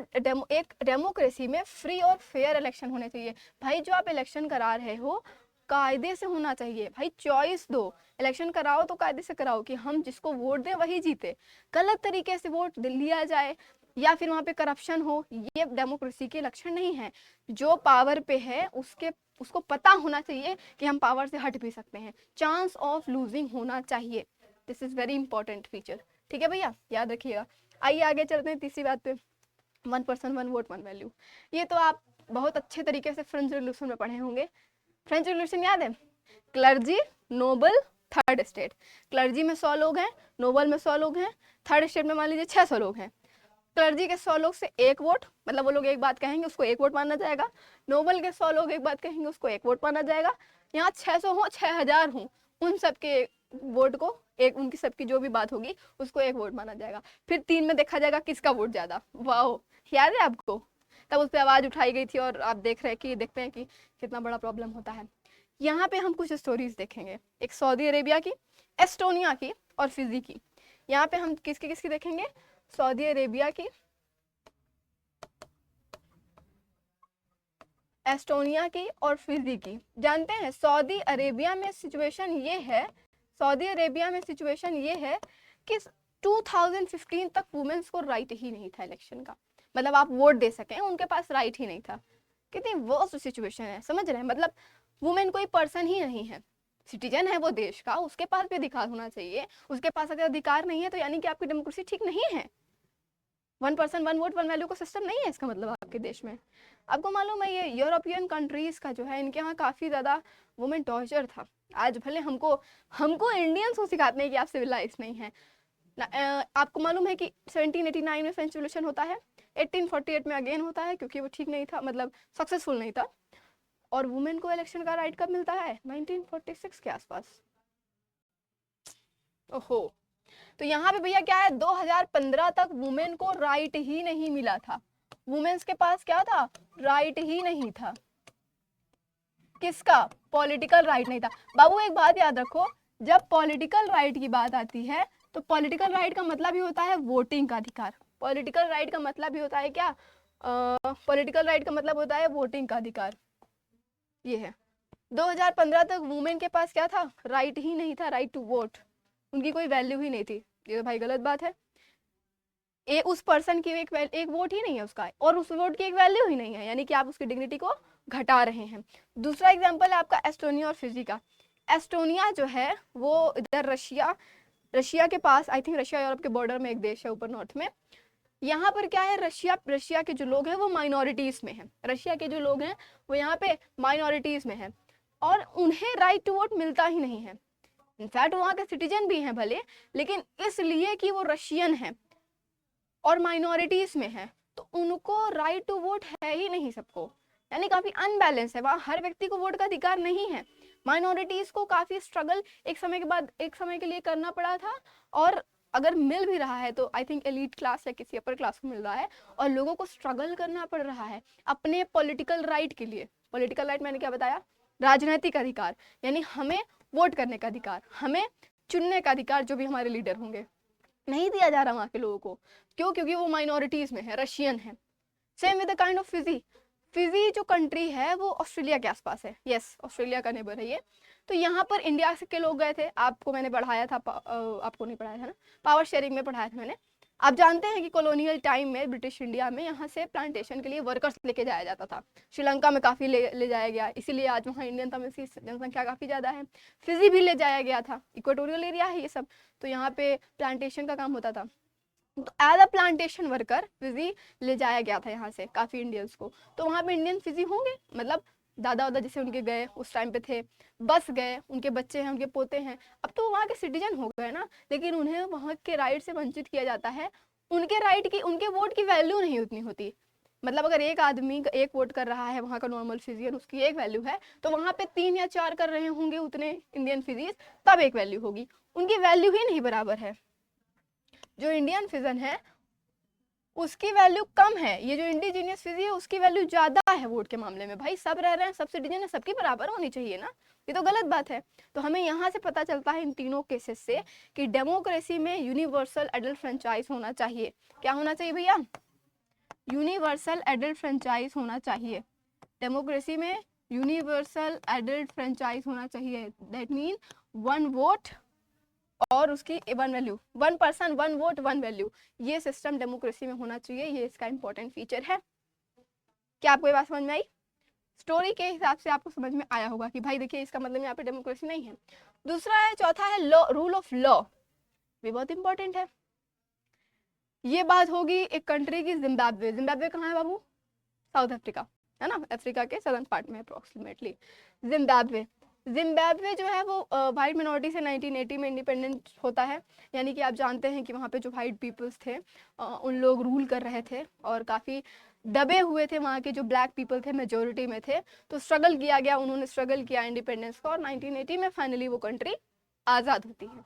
एक डेमोक्रेसी में फ्री और फेयर इलेक्शन होने चाहिए। भाई जो आप इलेक्शन करा रहे हो कायदे से होना चाहिए, भाई चॉइस दो, इलेक्शन कराओ तो कायदे से कराओ कि हम जिसको वोट दें वही जीते। गलत तरीके से वोट लिया जाए या फिर वहाँ पे करप्शन हो, ये डेमोक्रेसी के लक्षण नहीं है। जो पावर पे है उसको पता होना चाहिए कि हम पावर से हट भी सकते हैं, चांस ऑफ लूजिंग होना चाहिए। This is very important feature. ठीक है भैया, याद रखिएगा। आइए आगे चलते हैं तीसरी बात पे, 1 पर्सन 1 वोट 1 वैल्यू। ये तो आप बहुत अच्छे तरीके से फ्रेंच रेवोल्यूशन में पढ़े होंगे। फ्रेंच रेवोल्यूशन याद है? Clergy, noble, third state. Clergy में 100 लोग हैं, नोबल में 100 लोग हैं, थर्ड स्टेट में मान लीजिए 600 लोग हैं। क्लर्जी के 100 लोग से एक वोट, मतलब वो लोग एक बात कहेंगे उसको एक वोट माना जाएगा। नोबल के 100 लोग एक बात कहेंगे उसको एक वोट माना जाएगा। यहाँ 600 हो 6000 हो, उन सबके वोट को एक, उनकी सबकी जो भी बात होगी उसको एक वोट माना जाएगा। फिर 3 में देखा जाएगा किसका वोट ज्यादा। वाह, याद है आपको? तब उस पर आवाज उठाई गई थी और आप देखते हैं कि कितना बड़ा प्रॉब्लम होता है। यहाँ पे हम कुछ स्टोरीज देखेंगे, एक सऊदी अरेबिया की, एस्टोनिया की और फिजी की। यहाँ पे हम किसकी देखेंगे? सऊदी अरेबिया की, एस्टोनिया की और फिजी की। जानते हैं सऊदी अरेबिया में सिचुएशन ये है, सऊदी अरेबिया में सिचुएशन ये है कि 2015 तक वुमेन्स को राइट ही नहीं था इलेक्शन का, मतलब आप वोट दे सकें उनके पास राइट ही नहीं था। कितनी वर्स्ट सिचुएशन है, समझ रहे हैं? मतलब वुमेन कोई पर्सन ही नहीं है, सिटीजन है वो देश का, उसके पास भी अधिकार होना चाहिए। उसके पास अगर अधिकार नहीं है तो यानी कि आपकी डेमोक्रेसी ठीक नहीं है। 1 पर्सन 1 वोट 1 वैल्यू का सिस्टम नहीं है इसका मतलब आपके देश में। आपको मालूम है ये यूरोपियन कंट्रीज का जो है, इनके यहाँ काफी ज्यादा वुमेन टॉर्चर था। आज भले हमको इंडियंस को सिखाते हैं कि आप सिविलाइज नहीं है। आपको मालूम है कि 1789 में फ्रेंच रेवोल्यूशन होता है, 1848 में अगेन होता है क्योंकि वो ठीक नहीं था, मतलब सक्सेसफुल नहीं था। और वुमेन को इलेक्शन का राइट कब मिलता है? 1946 के आसपास। ओहो, तो यहाँ पे भैया क्या है, 2015 तक वुमेन को राइट ही नहीं मिला था। वुमेन्स के पास क्या था? राइट ही नहीं था। किसका? पॉलिटिकल राइट नहीं था। बाबू एक बात याद रखो, जब पॉलिटिकल राइट की बात आती है तो पॉलिटिकल राइट का मतलब ही होता है वोटिंग का अधिकार। पॉलिटिकल राइट का मतलब ही होता है क्या? पॉलिटिकल राइट का मतलब होता है वोटिंग का अधिकार। ये है 2015 तक वुमेन के पास क्या था? राइट ही नहीं था, राइट टू वोट। उनकी कोई वैल्यू ही नहीं थी। ये तो भाई गलत बात है। उस पर्सन की एक वोट ही नहीं है उसका, और उस वोट की एक वैल्यू ही नहीं है, यानी कि आप उसकी डिग्निटी को घटा रहे हैं। दूसरा एग्जांपल है आपका एस्टोनिया और फिजी का। एस्टोनिया जो है वो इधर रशिया के पास, आई थिंक रशिया यूरोप के बॉर्डर में एक देश है ऊपर नॉर्थ में। यहाँ पर क्या है, रशिया के जो लोग हैं वो माइनॉरिटीज में हैं। रशिया के जो लोग हैं वो यहाँ पे माइनॉरिटीज में हैं और उन्हें राइट टू वोट मिलता ही नहीं है। इनफैक्ट वहाँ के सिटीजन भी हैं भले, लेकिन इसलिए कि वो रशियन हैं और माइनॉरिटीज में है तो उनको राइट टू वोट है ही नहीं सबको। यानी काफी अनबैलेंस है, वहाँ हर व्यक्ति को वोट का अधिकार नहीं है। माइनॉरिटीज को काफी स्ट्रगल एक समय के लिए करना पड़ा था, और अगर मिल भी रहा है तो आई थिंक एलीट क्लास या किसी अपर क्लास को मिल रहा है, और लोगों को स्ट्रगल करना पड़ रहा है अपने पॉलिटिकल राइट के लिए। पॉलिटिकल राइट मैंने क्या बताया? राजनीतिक अधिकार, यानी हमें वोट करने का अधिकार, हमें चुनने का अधिकार, जो भी हमारे लीडर होंगे, नहीं दिया जा रहा वहाँ के लोगों को। क्यों? क्योंकि वो माइनॉरिटीज में है, रशियन है। Same with the kind of Fiji. Fiji जो कंट्री है वो ऑस्ट्रेलिया के आसपास है, यस ऑस्ट्रेलिया का नेबर है ये। तो यहाँ पर इंडिया के लोग गए थे, आपको मैंने पढ़ाया था, आपको नहीं पढ़ाया था ना, पावर शेयरिंग में पढ़ाया था मैंने। आप जानते हैं कि कॉलोनियल टाइम में ब्रिटिश इंडिया में यहाँ से प्लांटेशन के लिए वर्कर्स लेके जाया जाता था। श्रीलंका में काफ़ी ले जाया गया, इसीलिए आज वहाँ इंडियन तमिल की जनसंख्या काफ़ी ज़्यादा है। फिजी भी ले जाया गया था, इक्वेटोरियल एरिया है ये सब, तो यहाँ पे प्लांटेशन का काम होता था। तो as a plantation worker Fiji ले जाया गया था यहाँ से काफ़ी इंडियंस को। तो वहाँ पे इंडियन फिजी होंगे, मतलब दादा वादा जैसे उनके गए उस टाइम पे थे, बस गए, उनके बच्चे हैं, उनके पोते हैं, अब तो वहाँ के सिटीजन हो गए ना, लेकिन उन्हें वहाँ के राइट से वंचित किया जाता है। उनके राइट की, उनके वोट की वैल्यू नहीं उतनी होती। मतलब अगर एक आदमी एक वोट कर रहा है वहाँ का नॉर्मल फिजियन, उसकी एक वैल्यू है, तो वहाँ पे 3 या 4 कर रहे होंगे उतने इंडियन फिजीज, तब एक वैल्यू होगी। उनकी वैल्यू ही नहीं बराबर है। जो इंडियन फिजन है उसकी वैल्यू कम है। ये जो इंडिजीनियस फिजी है उसकी वैल्यू ज्यादा है वोट के मामले में। भाई सब रह रहे हैं, सब सिटीजन है, सबकी बराबर होनी चाहिए ना, ये तो गलत बात है। तो हमें यहाँ से पता चलता है इन तीनों केसेस से कि डेमोक्रेसी में यूनिवर्सल एडल्ट फ्रेंचाइज होना चाहिए। क्या होना चाहिए भैया? यूनिवर्सल एडल्ट फ्रेंचाइज होना चाहिए। डेमोक्रेसी में यूनिवर्सल एडल्ट फ्रेंचाइज होना चाहिए। दैट मीन 1 वोट और उसकी 1 वैल्यू, 1 पर्सन 1 वोट 1 वैल्यू, ये सिस्टम डेमोक्रेसी में होना चाहिए। ये इसका इंपॉर्टेंट फीचर है। क्या आपको ये बात समझ में आई? स्टोरी के हिसाब से आपको समझ में आया होगा कि भाई देखिए इसका मतलब यहाँ पे डेमोक्रेसी नहीं है। दूसरा है, चौथा है लॉ, रूल ऑफ लॉ, भी बहुत इंपॉर्टेंट है। ये बात होगी एक कंट्री की, जिम्बाब्वे। जिम्बाब्वे कहाँ है बाबू? साउथ अफ्रीका, है ना, अफ्रीका के सदर्न पार्ट में अप्रोक्सीमेटली जिम्बाब्वे। जिम्बाब्वे जो है वो वाइट मिनॉरिटी से 1980 में इंडिपेंडेंट होता है। यानी कि आप जानते हैं कि वहाँ पे जो वाइट पीपल्स थे उन लोग रूल कर रहे थे और काफ़ी दबे हुए थे। वहाँ के जो ब्लैक पीपल थे मेजोरिटी में थे, तो स्ट्रगल किया गया, उन्होंने स्ट्रगल किया इंडिपेंडेंस का और 1980 में फाइनली वो कंट्री आज़ाद होती है।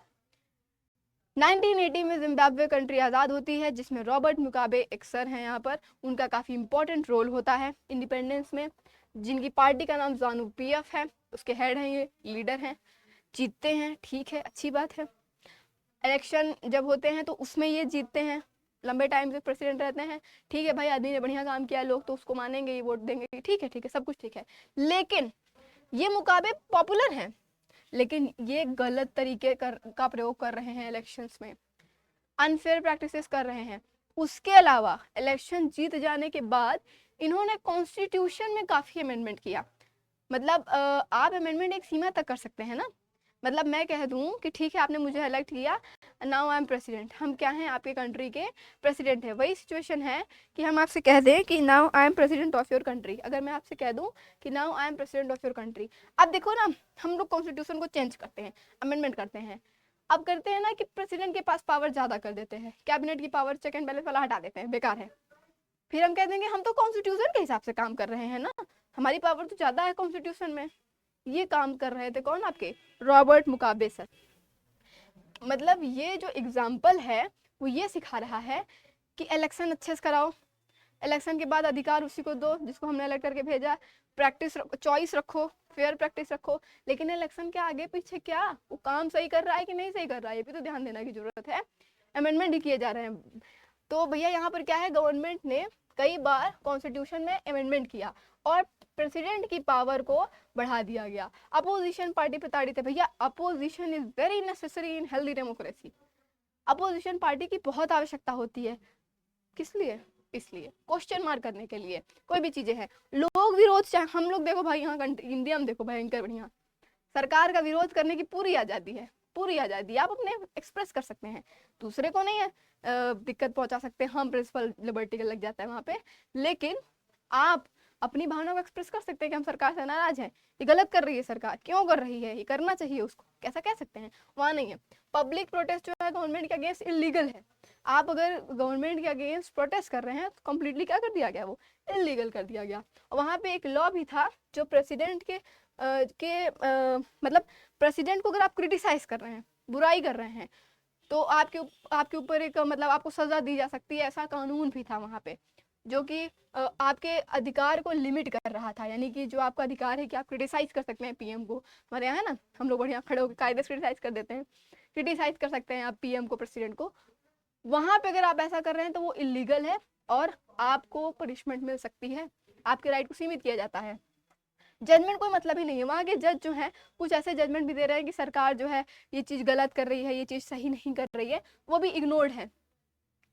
1980 में जिम्बाब्वे कंट्री आज़ाद होती है, जिसमें रॉबर्ट मुगाबे एक सर हैं यहाँ पर, उनका काफ़ी इंपॉर्टेंट रोल होता है इंडिपेंडेंस में। जिनकी पार्टी का नाम ज़ानू पीएफ है, उसके हेड हैं, ये लीडर हैं, जीतते हैं, ठीक है, अच्छी बात है। इलेक्शन जब होते हैं तो उसमें ये जीतते हैं, लंबे टाइम से प्रेसिडेंट रहते हैं, ठीक है भाई, आदमी ने बढ़िया काम किया, लोग तो उसको मानेंगे, ये वोट देंगे, ठीक है, सब कुछ ठीक है। लेकिन ये मुकाबे पॉपुलर हैं, लेकिन ये गलत तरीके का प्रयोग कर रहे हैं इलेक्शंस में, अनफेयर प्रैक्टिसेस कर रहे हैं। उसके अलावा इलेक्शन जीत जाने के बाद इन्होंने कॉन्स्टिट्यूशन में काफ़ी अमेंडमेंट किया। मतलब आप अमेंडमेंट एक सीमा तक कर सकते हैं ना। मतलब मैं कह दूं कि ठीक है आपने मुझे इलेक्ट किया, नाउ आई एम प्रेसिडेंट, हम क्या हैं, आपके कंट्री के प्रेसिडेंट है। वही सिचुएशन है कि हम आपसे कह दें कि now I am president of your country. अगर मैं आपसे कह दूं कि now I am president of your country, अब देखो ना, हम लोग कॉन्स्टिट्यूशन को चेंज करते हैं, अमेंडमेंट करते हैं। अब करते हैं ना कि प्रेसिडेंट के पास पावर ज़्यादा कर देते हैं, कैबिनेट की पावर चेक एंड बैलेंस वाला हटा देते हैं, बेकार है। फिर हम कह देंगे हम तो कॉन्स्टिट्यूशन के हिसाब से काम कर रहे हैं ना, हमारी पावर तो ज़्यादा है कॉन्स्टिट्यूशन में। ये काम कर रहे थे कौन? आपके रॉबर्ट मुगाबे सर। मतलब ये जो एग्जाम्पल है वो ये सिखा रहा है कि इलेक्शन अच्छे से कराओ, इलेक्शन के बाद अधिकार उसी को दो जिसको हमने इलेक्ट करके भेजा, प्रैक्टिस चॉइस रखो, फेयर प्रैक्टिस रखो। लेकिन इलेक्शन के आगे पीछे क्या वो काम सही कर रहा है कि नहीं सही कर रहा है, ये भी तो ध्यान देने की जरूरत है। अमेंडमेंट ही किए जा रहे हैं। तो भैया यहाँ पर क्या है, गवर्नमेंट ने कई बार कॉन्स्टिट्यूशन में अमेंडमेंट किया और प्रेसिडेंट की पावर को बढ़ा दिया गया। अपोजिशन पार्टी प्रताड़ित है। भैया opposition is very necessary in healthy democracy. Opposition party की बहुत आवश्यकता होती है। किस लिए? इसलिए क्वेश्चन मार्क करने के लिए। कोई भी चीजें हैं, लोग विरोध चाहे, हम लोग देखो भाई यहाँ इंडिया में देखो भयंकर बढ़िया, सरकार का विरोध करने की पूरी आजादी है, पूरी आजादी, आप अपने एक्सप्रेस कर सकते हैं, दूसरे को नहीं है दिक्कत पहुंचा सकते, हम प्रिंसिपल लिबर्टी का लग जाता है वहां पे। लेकिन आप अपनी भावना को एक्सप्रेस कर सकते हैं कि हम सरकार से नाराज हैं, ये गलत कर रही है सरकार, क्यों कर रही है, ये करना चाहिए उसको, कैसा कह सकते हैं, वहां नहीं है। पब्लिक प्रोटेस्ट जो है गवर्नमेंट के अगेंस्ट इलीगल है। आप अगर गवर्नमेंट के अगेंस्ट प्रोटेस्ट कर रहे हैं तो कंप्लीटली क्या कर दिया गया, वो इलीगल कर दिया गया। वहां पे एक लॉ भी था जो प्रेसिडेंट के मतलब प्रेसिडेंट को अगर आप क्रिटिसाइज कर रहे हैं, बुराई कर रहे हैं, तो आपके ऊपर एक मतलब आपको सजा दी जा सकती है, ऐसा कानून भी था वहां पे, जो कि आपके अधिकार को लिमिट कर रहा था। यानी कि जो आपका अधिकार है कि आप क्रिटिसाइज कर सकते हैं पीएम को, हमारे यहाँ है ना, हम लोग बढ़िया खड़े होकर कायदे से क्रिटिसाइज कर देते हैं, क्रिटिसाइज कर सकते हैं आप पीएम को, प्रेसिडेंट को। वहां पे अगर आप ऐसा कर रहे हैं तो वो इलीगल है और आपको पनिशमेंट मिल सकती है, आपके राइट को सीमित किया जाता है। जजमेंट कोई मतलब ही नहीं है। वहाँ के जज जो है कुछ ऐसे जजमेंट भी दे रहे हैं कि सरकार जो है ये चीज़ गलत कर रही है, ये चीज़ सही नहीं कर रही है, वो भी इग्नोर्ड है।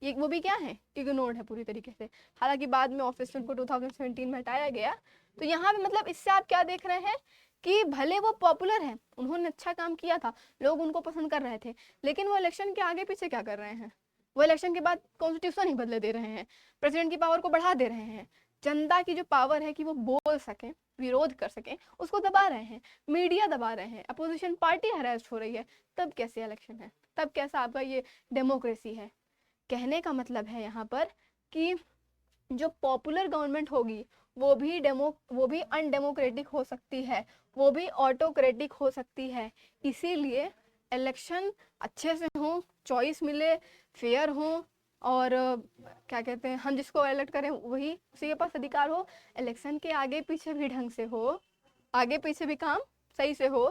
ये वो भी क्या है, इग्नोर्ड है पूरी तरीके से। हालांकि बाद में ऑफिस उनको 2017 में हटाया गया। तो यहाँ पे मतलब इससे आप क्या देख रहे हैं कि भले वो पॉपुलर है, उन्होंने अच्छा काम किया था, लोग उनको पसंद कर रहे थे, लेकिन वो इलेक्शन के आगे पीछे क्या कर रहे हैं, वो इलेक्शन के बाद कॉन्स्टिट्यूशन ही बदले दे रहे हैं, प्रेसिडेंट की पावर को बढ़ा दे रहे हैं, जनता की जो पावर है कि वो बोल सके, विरोध कर सके, उसको दबा रहे हैं, मीडिया दबा रहे हैं, अपोजिशन पार्टी हरास्ट हो रही है। तब कैसे इलेक्शन है, तब कैसा आपका ये डेमोक्रेसी है? कहने का मतलब है यहाँ पर कि जो पॉपुलर गवर्नमेंट होगी वो भी अनडेमोक्रेटिक हो सकती है, वो भी ऑटोक्रेटिक हो सकती है। इसीलिए इलेक्शन अच्छे से हो, चॉइस मिले, फेयर हो, और क्या कहते हैं, हम जिसको इलेक्ट करें वही उसी के पास अधिकार हो, इलेक्शन के आगे पीछे भी ढंग से हो, आगे पीछे भी काम सही से हो,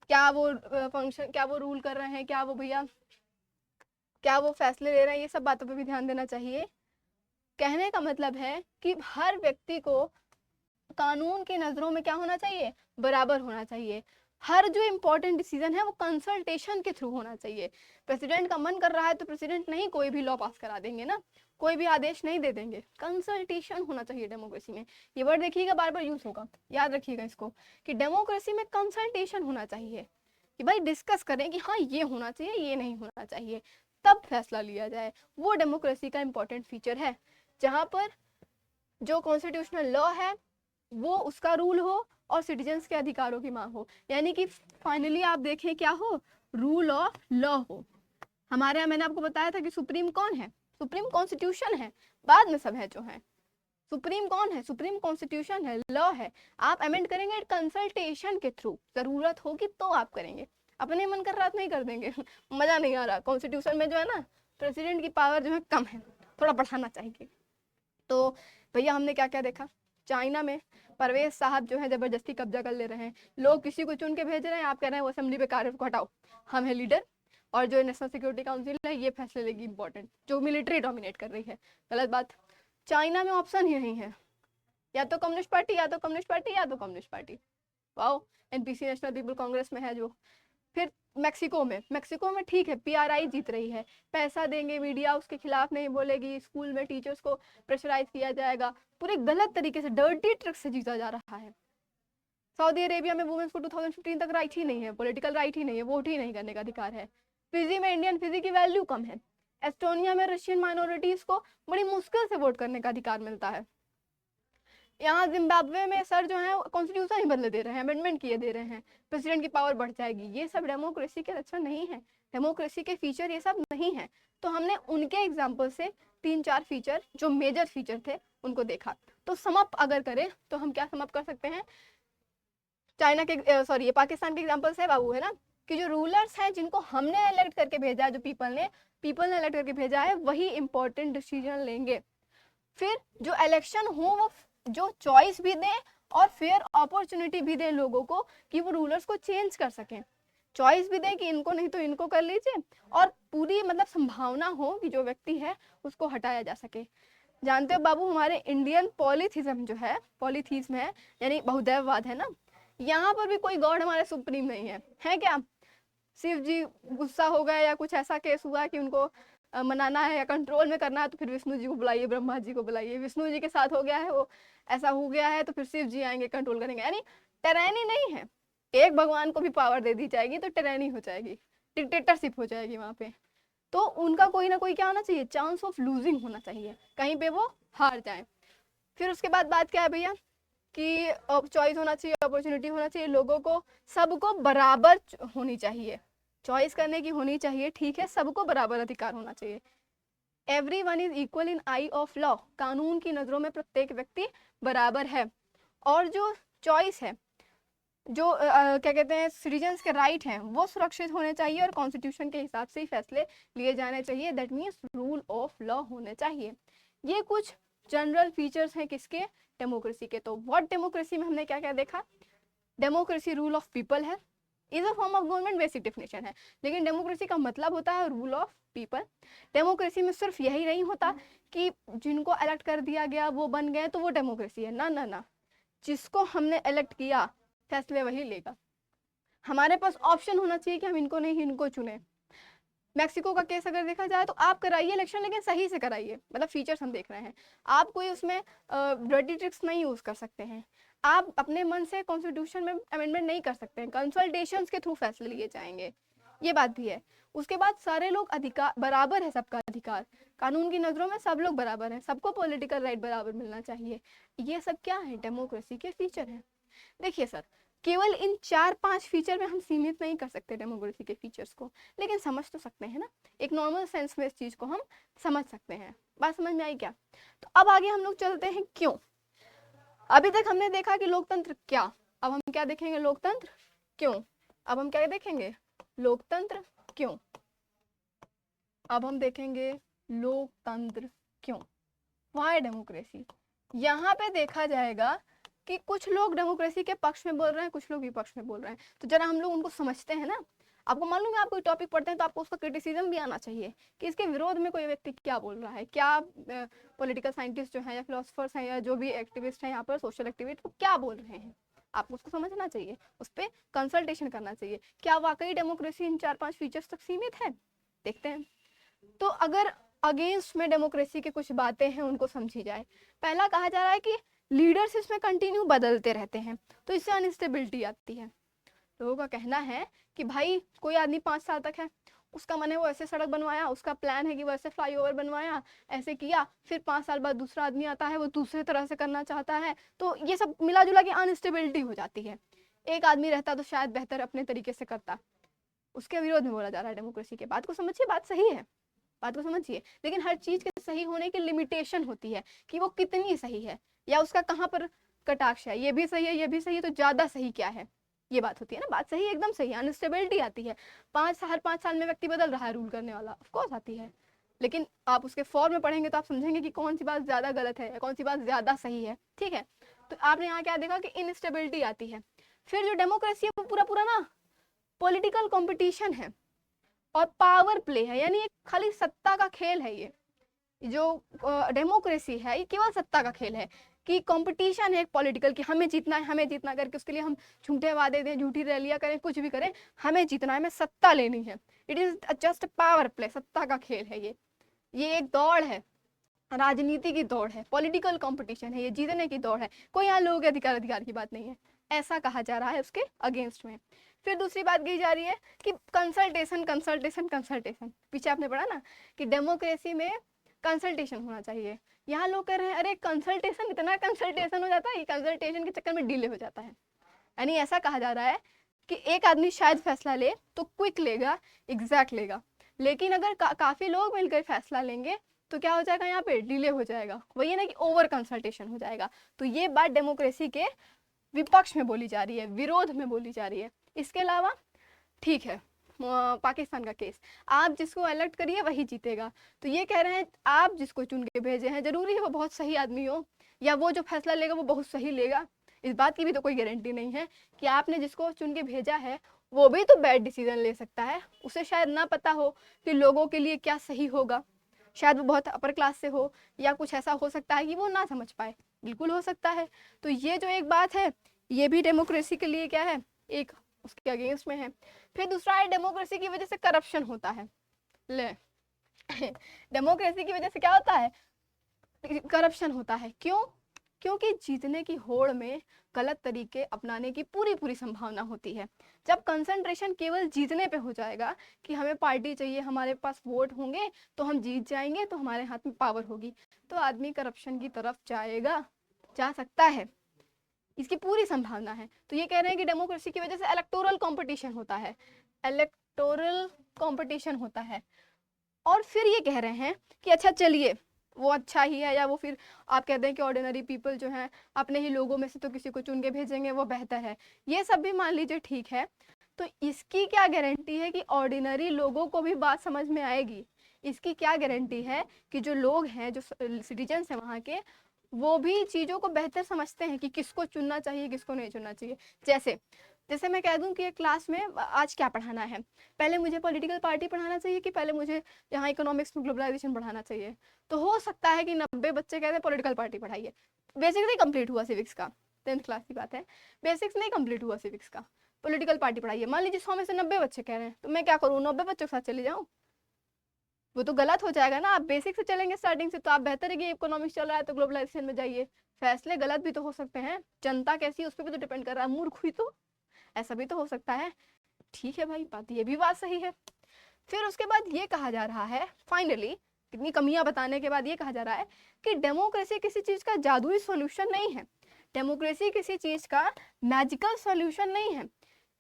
क्या वो फंक्शन, क्या वो रूल कर रहे हैं, क्या वो भैया क्या वो फैसले ले रहे हैं, ये सब बातों पे भी ध्यान देना चाहिए। कहने का मतलब है कि हर व्यक्ति को कानून की नजरों में क्या होना चाहिए, बराबर होना चाहिए। हर जो इम्पोर्टेंट डिसीजन है वो कंसल्टेशन के थ्रू होना चाहिए। प्रेसिडेंट का मन कर रहा है तो प्रेसिडेंट नहीं कोई भी लॉ पास करा देंगे ना, कोई भी आदेश नहीं दे देंगे, कंसल्टेशन होना चाहिए डेमोक्रेसी में। ये वर्ड देखिएगा बार बार यूज होगा, याद रखिएगा इसको कि डेमोक्रेसी में कंसल्टेशन होना चाहिए, कि भाई डिस्कस करें कि हाँ ये होना चाहिए ये नहीं होना चाहिए, तब फैसला लिया जाए। वो डेमोक्रेसी का इम्पोर्टेंट फीचर है, जहाँ पर जो कॉन्स्टिट्यूशनल लॉ है वो उसका रूल हो और सिटीजन्स के अधिकारों की मांग हो, यानी कि फाइनली आप देखें क्या हो, रूल ऑफ लॉ हो। हमारे यहाँ मैंने आपको बताया था कि सुप्रीम कौन है, सुप्रीम कॉन्स्टिट्यूशन है, बाद में सब है जो है। सुप्रीम कौन है, सुप्रीम कॉन्स्टिट्यूशन है, लॉ है। आप अमेंड करेंगे कंसल्टेशन के थ्रू, जरूरत होगी तो आप करेंगे, अपने मन कर रात नहीं कर देंगे मजा नहीं आ रहा। कॉन्स्टिट्यूशन में जो है ना प्रेसिडेंट की पावर जो है कम है, थोड़ा बढ़ाना चाहिए। तो भैया हमने क्या क्या देखा, चाइना में परवेज साहब जो है जबरदस्ती कब्जा कर ले रहे हैं, लोग किसी को चुन के भेज रहे हैं, आप कह रहे हैं वो असेंबली पे कार्य को हटाओ, हम है लीडर और जो नेशनल सिक्योरिटी काउंसिल है ये फैसले लेगी इंपॉर्टेंट, जो मिलिट्री डोमिनेट कर रही है। गलत बात, चाइना में ऑप्शन ही नहीं है, या तो कम्युनिस्ट पार्टी या तो कम्युनिस्ट पार्टी या तो communist party. Wow, NPC national people Congress में है जो। फिर मैक्सिको में ठीक है पीआरआई जीत रही है, पैसा देंगे, मीडिया उसके खिलाफ नहीं बोलेगी, स्कूल में टीचर्स को प्रेशराइज किया जाएगा, पूरे गलत तरीके से डर्टी ट्रिक से जीता जा रहा है। सऊदी अरेबिया में वुमेन्स को 2015 तक राइट ही नहीं है, पॉलिटिकल राइट ही नहीं है, वोट ही नहीं करने का अधिकार है। फिजी में इंडियन फिजी की वैल्यू कम है। एस्टोनिया में रशियन माइनॉरिटीज को बड़ी मुश्किल से वोट करने का अधिकार मिलता है। यहाँ जिम्बाब्वे में सर जो है कॉन्स्टिट्यूशन ही बदले दे रहे हैं, अमेंडमेंट किए दे रहे हैं, प्रेसिडेंट की पावर बढ़ जाएगी। ये सब डेमोक्रेसी के लक्षण नहीं है, डेमोक्रेसी के फीचर ये सब नहीं है। तो हमने उनके एग्जाम्पल से 3-4 फीचर जो मेजर फीचर थे उनको देखा। तो समअप अगर करें तो हम क्या समअप कर सकते हैं, चाइना के सॉरी ये पाकिस्तान के एग्जाम्पल से बाबू है ना, कि जो रूलर्स हैं जिनको हमने इलेक्ट करके भेजा है, जो पीपल ने इलेक्ट करके भेजा है, वही इंपॉर्टेंट डिसीजन लेंगे। फिर जो इलेक्शन हो वो जो चॉइस भी दें और फेयर अपॉर्चुनिटी भी दें लोगों को कि वो रूलर्स को चेंज कर सकें, चॉइस भी दें कि इनको नहीं तो इनको कर लीजिए, और पूरी मतलब संभावना हो कि जो व्यक्ति है उसको हटाया जा सके। जानते हो बाबू हमारे इंडियन पॉलीथिज्म जो है, पॉलीथिज्म है यानी बहुदैववाद है ना, यहाँ पर भी कोई गॉड हमारे सुप्रीम नहीं है क्या? शिव जी गुस्सा हो गए या कुछ ऐसा केस हुआ कि उनको मनाना है या कंट्रोल में करना है तो फिर विष्णु जी को बुलाइए, ब्रह्मा जी को बुलाइए, विष्णु जी के साथ हो गया है वो ऐसा हो गया है तो फिर शिव जी आएंगे कंट्रोल करेंगे। यानी टेरेनी नहीं है, एक भगवान को भी पावर दे दी जाएगी तो टेरेनी हो जाएगी, डिक्टेटरशिप हो जाएगी वहां पे। तो उनका कोई ना कोई क्या होना चाहिए, चांस ऑफ लूजिंग होना चाहिए, कहीं पे वो हार जाए। फिर उसके बाद बात क्या है भैया कि चॉइस होना चाहिए, अपॉर्चुनिटी होना चाहिए, लोगों को सबको बराबर होनी चाहिए, चॉइस करने की होनी चाहिए, ठीक है, सबको बराबर अधिकार होना चाहिए। Everyone is equal in I of law, कानून की नजरों में प्रत्येक व्यक्ति बराबर है। और जो चॉइस है, जो क्या कहते हैं सिटीजन्स के राइट हैं वो सुरक्षित होने चाहिए और कॉन्स्टिट्यूशन के हिसाब से ही फैसले लिए जाने चाहिए, that means rule of law होने चाहिए। ये कुछ जनरल फीचर्स हैं किसके, डेमोक्रेसी के। तो व्हाट डेमोक्रेसी में हमने क्या क्या देखा, डेमोक्रेसी रूल ऑफ पीपल है, is a form of government, basic definition है, लेकिन डेमोक्रेसी का मतलब होता है रूल ऑफ पीपल। डेमोक्रेसी में सिर्फ यही नहीं होता कि जिनको इलेक्ट कर दिया गया वो बन गए तो वो डेमोक्रेसी है, ना ना ना, जिसको हमने इलेक्ट किया फैसले वही लेगा। हमारे पास ऑप्शन होना चाहिए कि हम इनको नहीं इनको चुने। मैक्सिको का केस अगर देखा जाए तो आप कराइए इलेक्शन, लेकिन सही से कराइए, मतलब फीचर्स हम देख रहे हैं, आप कोई उसमें ब्लडी ट्रिक्स नहीं यूज कर सकते हैं, आप अपने मन से कॉन्स्टिट्यूशन में अमेंडमेंट नहीं कर सकते हैं, कंसल्टेशंस के थ्रू फैसले लिए जाएंगे, ये बात भी है। उसके बाद सारे लोग अधिकार बराबर है, सबका अधिकार, कानून की नजरों में सब लोग बराबर हैं, सबको पॉलिटिकल राइट बराबर मिलना चाहिए। ये सब क्या है, डेमोक्रेसी के फीचर हैं। देखिए सर, केवल इन 4-5 फीचर में हम सीमित नहीं कर सकते डेमोक्रेसी के फीचर्स को, लेकिन समझ तो सकते हैं ना, एक नॉर्मल सेंस में इस चीज को हम समझ सकते हैं। बात समझ में आई क्या? तो अब आगे हम लोग चलते हैं क्यों। अभी तक हमने देखा कि लोकतंत्र क्या, अब हम क्या देखेंगे, लोकतंत्र क्यों। अब हम क्या देखेंगे, लोकतंत्र क्यों। अब हम देखेंगे लोकतंत्र क्यों, वाई डेमोक्रेसी। यहाँ पे देखा जाएगा कि कुछ लोग डेमोक्रेसी के पक्ष में बोल रहे हैं, कुछ लोग विपक्ष में बोल रहे हैं, तो जरा हम लोग उनको समझते हैं ना। आपको मालूम है, आप कोई टॉपिक पढ़ते हैं तो आपको उसका क्रिटिसिज्म भी आना चाहिए कि इसके विरोध में कोई व्यक्ति क्या बोल रहा है, क्या पॉलिटिकल साइंटिस्ट जो है या फिलोसफर्स हैं या जो भी एक्टिविस्ट हैं यहाँ पर, सोशल एक्टिविस्ट, वो क्या बोल रहे हैं, आपको उसको समझना चाहिए, उस पर कंसल्टेशन करना चाहिए। क्या वाकई डेमोक्रेसी इन 4-5 फीचर्स तक सीमित है, देखते हैं। तो अगर अगेंस्ट में डेमोक्रेसी की कुछ बातें हैं उनको समझी जाए। पहला कहा जा रहा है कि लीडर्स इसमें कंटिन्यू बदलते रहते हैं तो इससे अनस्टेबिलिटी आती है। लोगों का कहना है कि भाई कोई आदमी 5 साल तक है, उसका मन है वो ऐसे सड़क बनवाया, उसका प्लान है कि वो ऐसे फ्लाईओवर बनवाया, ऐसे किया, फिर 5 साल बाद दूसरा आदमी आता है वो दूसरे तरह से करना चाहता है, तो ये सब मिला जुला के अनस्टेबिलिटी हो जाती है। एक आदमी रहता तो शायद बेहतर अपने तरीके से करता, उसके विरोध में बोला जा रहा है डेमोक्रेसी के। बात को समझिए, बात सही है, बात को समझिए, लेकिन हर चीज के सही होने की लिमिटेशन होती है कि वो कितनी सही है या उसका कहाँ पर कटाक्ष है, ये भी सही है ये भी सही है तो ज्यादा सही क्या है, ये बात होती है ना। बात सही एकदम सही है, अनस्टेबिलिटी आती है, 5 साल में व्यक्ति बदल रहा है रूल करने वाला, ऑफकोर्स आती है, लेकिन आप उसके फॉर्म में पढ़ेंगे तो आप समझेंगे कि कौन सी बात ज्यादा गलत है या कौन सी बात ज्यादा सही है, ठीक है। तो आपने यहाँ क्या देखा कि इनस्टेबिलिटी आती है। फिर जो डेमोक्रेसी है वो पूरा पूरा ना पॉलिटिकल कॉम्पिटिशन है और पावर प्ले है, यानी एक खाली सत्ता का खेल है। ये जो डेमोक्रेसी है ये केवल सत्ता का खेल है कि कंपटीशन है एक पॉलिटिकल की, हमें जीतना है हमें जीतना करके उसके लिए हम झूठे वादे दें, झूठी रैलियां करें, कुछ भी करें, हमें जीतना है, हमें सत्ता लेनी है। It is just power play, सत्ता का खेल है ये एक दौड़ है, राजनीति की दौड़ है, पॉलिटिकल कंपटीशन है, ये जीतने की दौड़ है, कोई यहाँ लोगों के अधिकार की बात नहीं है, ऐसा कहा जा रहा है उसके अगेंस्ट में। फिर दूसरी बात कही जा रही है कि कंसल्टेशन कंसल्टेशन कंसल्टेशन, पीछे आपने पढ़ा ना कि डेमोक्रेसी में कंसल्टेशन होना चाहिए। यहाँ लोग कह रहे हैं अरे कंसल्टेशन, इतना कंसल्टेशन हो जाता है, कंसल्टेशन के चक्कर में डिले हो जाता है। यानी ऐसा कहा जा रहा है कि एक आदमी शायद फैसला ले तो क्विक लेगा, एग्जैक्ट लेगा, लेकिन अगर काफी लोग मिलकर फैसला लेंगे तो क्या हो जाएगा, यहाँ पे डिले हो जाएगा, वही है ना कि ओवर कंसल्टेशन हो जाएगा। तो ये बात डेमोक्रेसी के विपक्ष में बोली जा रही है, विरोध में बोली जा रही है। इसके अलावा ठीक है पाकिस्तान का केस, आप जिसको इलेक्ट करिए वही जीतेगा, तो ये कह रहे हैं आप जिसको चुन के भेजे हैं जरूरी है वो बहुत सही आदमी हो या वो जो फैसला लेगा वो बहुत सही लेगा, इस बात की भी तो कोई गारंटी नहीं है कि आपने जिसको चुन के भेजा है वो भी तो बैड डिसीजन ले सकता है, उसे शायद ना पता हो कि लोगों के लिए क्या सही होगा, शायद वो बहुत अपर क्लास से हो या कुछ ऐसा हो सकता है कि वो ना समझ पाए, बिल्कुल हो सकता है। तो ये जो एक बात है ये भी डेमोक्रेसी के लिए क्या है, एक उसके अगेंस्ट में है। फिर दूसरा है डेमोक्रेसी की वजह से करप्शन होता है। ले डेमोक्रेसी की वजह से क्या होता है, करप्शन होता है। क्यों? क्योंकि जीतने की होड़ में गलत तरीके अपनाने की पूरी संभावना होती है। जब कंसंट्रेशन केवल जीतने पे हो जाएगा कि हमें पार्टी चाहिए, हमारे पास वोट होंगे तो हम जीत जाएंगे, तो हमारे हाथ में पावर होगी, तो आदमी करप्शन की तरफ जाएगा, जा सकता है, इसकी पूरी संभावना है। तो ये कह रहे हैं कि डेमोक्रेसी की वजह से इलेक्टोरल कंपटीशन होता है, इलेक्टोरल कंपटीशन होता है। और फिर ये कह रहे हैं कि अच्छा चलिए वो अच्छा ही है, या वो फिर आप कहते हैं कि ऑर्डिनरी पीपल जो हैं अपने ही लोगों में से तो किसी को चुन के भेजेंगे वो बेहतर है, ये सब भी मान लीजिए ठीक है। तो इसकी क्या गारंटी है कि ऑर्डिनरी लोगों को भी बात समझ में आएगी? इसकी क्या गारंटी है कि जो लोग हैं, जो सिटीजन्स हैं वहाँ के, वो भी चीज़ों को बेहतर समझते हैं कि किसको चुनना चाहिए किसको नहीं चुनना चाहिए। जैसे मैं कह दूं कि एक क्लास में आज क्या पढ़ाना है, पहले मुझे पॉलिटिकल पार्टी पढ़ाना चाहिए कि पहले मुझे यहाँ इकोनॉमिक्स में ग्लोबलाइजेशन पढ़ाना चाहिए, तो हो सकता है कि 90 बच्चे कहते हैं पॉलिटिकल पार्टी पढ़ाइए। बेसिक्स नहीं कंप्लीट हुआ सिविक्स का, 10th क्लास की बात है, बेसिक्स नहीं कंप्लीट हुआ सिविक्स का, पॉलिटिकल पार्टी पढ़ाइए। मान लीजिए 100 में से 90 बच्चे कह रहे हैं, तो मैं क्या करूँ, 90 बच्चों के साथ चले जाऊँ? वो तो गलत हो जाएगा ना। आप बेसिक से चलेंगे स्टार्टिंग से, तो आप बेहतर है कि इकोनॉमिक्स चल रहा है तो ग्लोबलाइजेशन में जाइए। फैसले गलत भी तो हो सकते हैं, जनता कैसी है उस पर भी तो डिपेंड कर रहा है, मूर्ख हुई तो ऐसा भी तो हो सकता है। ठीक है भाई, बात ये भी बात सही है। फिर उसके बाद ये कहा जा रहा है, फाइनली कितनी कमियां बताने के बाद ये कहा जा रहा है कि डेमोक्रेसी किसी चीज का जादुई सॉल्यूशन नहीं है, डेमोक्रेसी किसी चीज का मैजिकल सॉल्यूशन नहीं है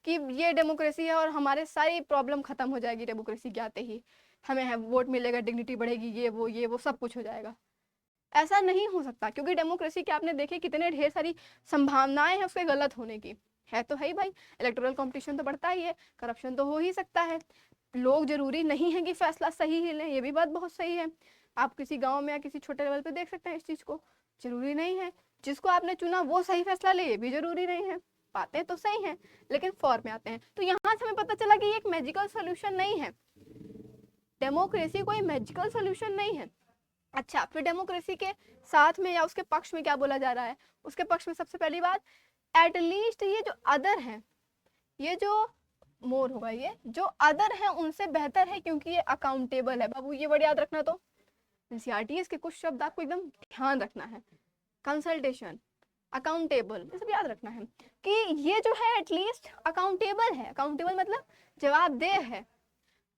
कि ये डेमोक्रेसी है और हमारे सारी प्रॉब्लम खत्म हो जाएगी डेमोक्रेसी के आते ही, हमें है वोट मिलेगा, डिग्निटी बढ़ेगी, ये वो सब कुछ हो जाएगा। ऐसा नहीं हो सकता, क्योंकि डेमोक्रेसी के आपने देखे कितने ढेर सारी संभावनाएं हैं उसके गलत होने की, है तो है ही भाई। इलेक्टोरल कंपटीशन तो बढ़ता ही है, करप्शन तो हो ही सकता है, लोग जरूरी नहीं है कि फैसला सही ही लें, ये भी बात बहुत सही है। आप किसी गांव में या किसी छोटे लेवल पे देख सकते हैं इस चीज को, जरूरी नहीं है जिसको आपने चुना वो सही फैसला ले, ये भी जरूरी नहीं है। बातें तो सही हैं लेकिन फॉर्म में आते हैं। तो यहाँ से हमें पता चला कि ये एक मैजिकल सोल्यूशन नहीं है, डेमोक्रेसी कोई मैजिकल सोल्यूशन नहीं है। अच्छा, फिर डेमोक्रेसी के साथ में या उसके पक्ष में क्या बोला जा रहा है? उसके पक्ष में सबसे पहली बात, एटलीस्ट ये जो अदर है, ये जो मोर होगा, ये जो अदर है उनसे बेहतर है क्योंकि ये अकाउंटेबल है। बाबू ये वर्ड याद रखना, तो एनसीईआरटी के कुछ शब्द आपको एकदम ध्यान रखना है, कंसल्टेशन, अकाउंटेबल, ये सब याद रखना है कि ये जो है एटलीस्ट अकाउंटेबल है। अकाउंटेबल मतलब जवाबदेह है।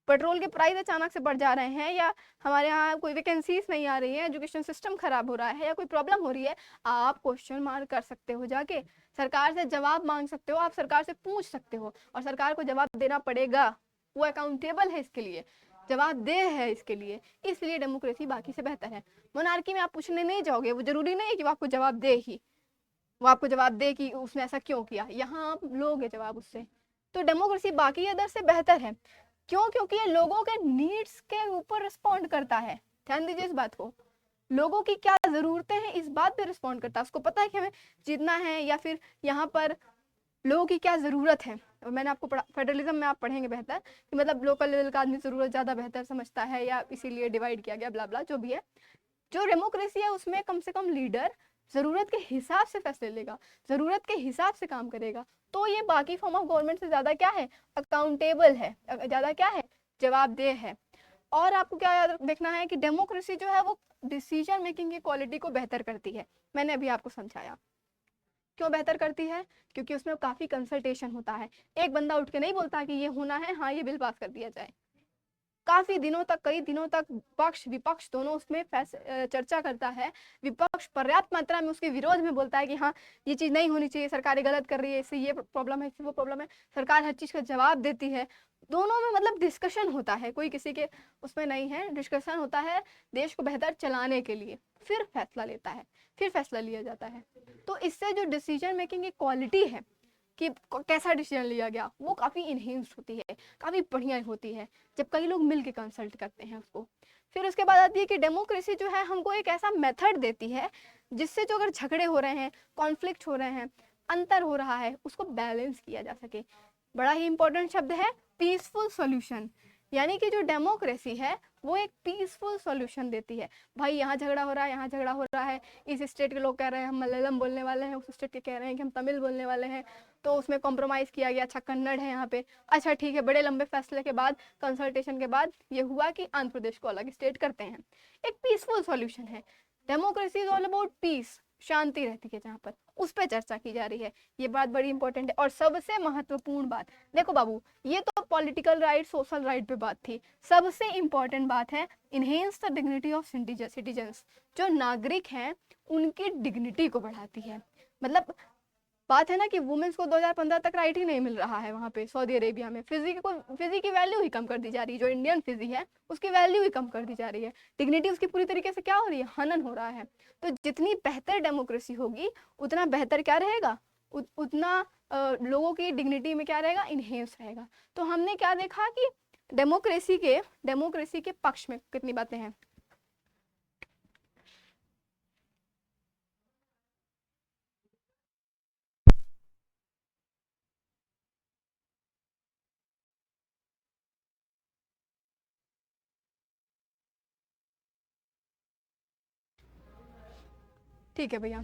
पेट्रोल के प्राइस अचानक से बढ़ जा रहे हैं, या हमारे यहाँ कोई वैकेंसीज नहीं आ रही है, एजुकेशन सिस्टम खराब हो रहा है, या कोई प्रॉब्लम हो रही है, आप क्वेश्चन मार्क कर सकते हो, जाके सरकार से जवाब मांग सकते हो, आप सरकार से पूछ सकते हो और सरकार को जवाब देना पड़ेगा। वो अकाउंटेबल है, इसके लिए जवाबदेह है, इसके लिए, इसलिए डेमोक्रेसी बाकी से बेहतर है। मोनार्की में आप पूछने नहीं जाओगे, वो जरूरी नहीं है कि वो आपको जवाब दे ही, वो आपको जवाब दे कि उसने ऐसा क्यों किया, यहाँ आप लोगे जवाब उससे। तो डेमोक्रेसी बाकी अदर से बेहतर है। क्यों? क्योंकि ये लोगों के नीड्स के ऊपर रिस्पॉन्ड करता है। ध्यान दीजिए इस बात को, लोगों की क्या जरूरतें हैं इस बात पे रिस्पॉन्ड करता है। उसको पता है कि हमें जीतना है, या फिर यहाँ पर लोगों की क्या जरूरत है। और मैंने आपको पढ़ा, फेडरलिज्म में आप पढ़ेंगे बेहतर कि मतलब लोकल लेवल का आदमी जरूरत ज्यादा बेहतर समझता है, या इसीलिए डिवाइड किया गया, ब्ला ब्ला जो भी है। जो डेमोक्रेसी है उसमें कम से कम लीडर जरूरत के हिसाब से फैसले लेगा, जरूरत के हिसाब से काम करेगा। तो ये बाकी फॉर्म ऑफ गवर्नमेंट से ज्यादा क्या है? अकाउंटेबल है, ज्यादा क्या है? जवाबदेह है। और आपको क्या याद देखना है कि डेमोक्रेसी जो है वो डिसीजन मेकिंग की क्वालिटी को बेहतर करती है। मैंने अभी आपको समझाया क्यों बेहतर करती है, क्योंकि उसमें काफी कंसल्टेशन होता है। एक बंदा उठ के नहीं बोलता कि ये होना है, हाँ ये बिल पास कर दिया जाए। काफी दिनों तक, कई दिनों तक पक्ष विपक्ष दोनों उसमें चर्चा करता है। विपक्ष पर्याप्त मात्रा में उसके विरोध में बोलता है कि हाँ ये चीज नहीं होनी चाहिए, सरकार गलत कर रही है, इससे ये प्रॉब्लम है, इससे वो प्रॉब्लम है। सरकार हर चीज का जवाब देती है। दोनों में मतलब डिस्कशन होता है, कोई किसी के उसमें नहीं है, डिस्कशन होता है देश को बेहतर चलाने के लिए। फिर फैसला लेता है, फिर फैसला लिया जाता है। तो इससे जो डिसीजन मेकिंग की क्वालिटी है कि कैसा डिसीजन लिया गया, वो काफी इनहेंस्ड होती है, काफी बढ़िया होती है जब कई लोग मिलके कंसल्ट करते हैं उसको। फिर उसके बाद आती है कि डेमोक्रेसी जो है हमको एक ऐसा मेथड देती है जिससे जो अगर झगड़े हो रहे हैं, कॉन्फ्लिक्ट हो रहे हैं, अंतर हो रहा है, उसको बैलेंस किया जा सके। बड़ा ही इंपॉर्टेंट शब्द है पीसफुल सॉल्यूशन, यानी कि जो डेमोक्रेसी है वो एक पीसफुल सॉल्यूशन देती है। भाई यहाँ झगड़ा हो रहा है, यहाँ झगड़ा हो रहा है, इस स्टेट के लोग कह रहे हैं हम मलयालम बोलने वाले हैं, उस स्टेट के कह रहे हैं कि हम तमिल बोलने वाले हैं, तो उसमें कॉम्प्रोमाइज किया गया, अच्छा कन्नड़ है यहाँ पे, अच्छा ठीक है, बड़े लंबे फैसले के बाद, कंसल्टेशन के बाद ये हुआ कि आंध्र प्रदेश को अलग स्टेट करते हैं। एक पीसफुल सॉल्यूशन है। Democracy is all about peace, शांति रहती है जहाँ पर, उस पर चर्चा की जा रही है। ये बात बड़ी इंपॉर्टेंट है। और सबसे महत्वपूर्ण बात, देखो बाबू, ये तो पॉलिटिकल राइट, सोशल राइट पे बात थी, सबसे इंपॉर्टेंट बात है enhance the dignity of citizens. जो नागरिक हैं उनकी डिग्निटी को बढ़ाती है। मतलब बात है ना कि वुमेन्स को 2015 तक राइट ही नहीं मिल रहा है वहाँ पे सऊदी अरेबिया में। फिजी की वैल्यू ही कम कर दी जा रही है, जो इंडियन फिजी है उसकी वैल्यू ही कम कर दी जा रही है, डिग्निटी उसकी पूरी तरीके से क्या हो रही है? हनन हो रहा है। तो जितनी बेहतर डेमोक्रेसी होगी उतना बेहतर क्या रहेगा, उतना लोगों की डिग्निटी में क्या रहेगा? इनहेंस रहेगा। तो हमने क्या देखा कि डेमोक्रेसी के पक्ष में कितनी बातें हैं। ठीक है भैया,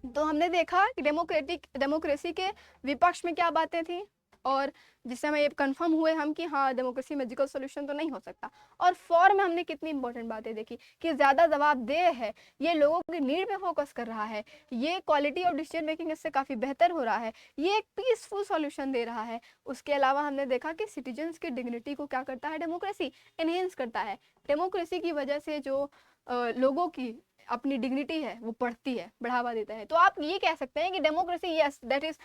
तो हमने देखा कि डेमोक्रेसी के विपक्ष में क्या बातें थी, और जिससे हमें ये कंफर्म हुए हम कि हाँ डेमोक्रेसी मैजिकल सॉल्यूशन तो नहीं हो सकता। और फॉर में हमने कितनी इंपॉर्टेंट बातें देखी कि ज्यादा जवाबदेह है, ये लोगों की नीड पे फोकस कर रहा है, ये क्वालिटी ऑफ डिसीजन मेकिंग इससे काफी बेहतर हो रहा है, ये एक पीसफुल सॉल्यूशन दे रहा है। उसके अलावा हमने देखा कि सिटीजन्स की डिग्निटी को क्या करता है डेमोक्रेसी? एनहेंस करता है। डेमोक्रेसी की वजह से जो लोगों की अपनी डिग्निटी है वो बढ़ती है, बढ़ावा देता है। तो आप ये कह सकते हैं कि democracy, yes that is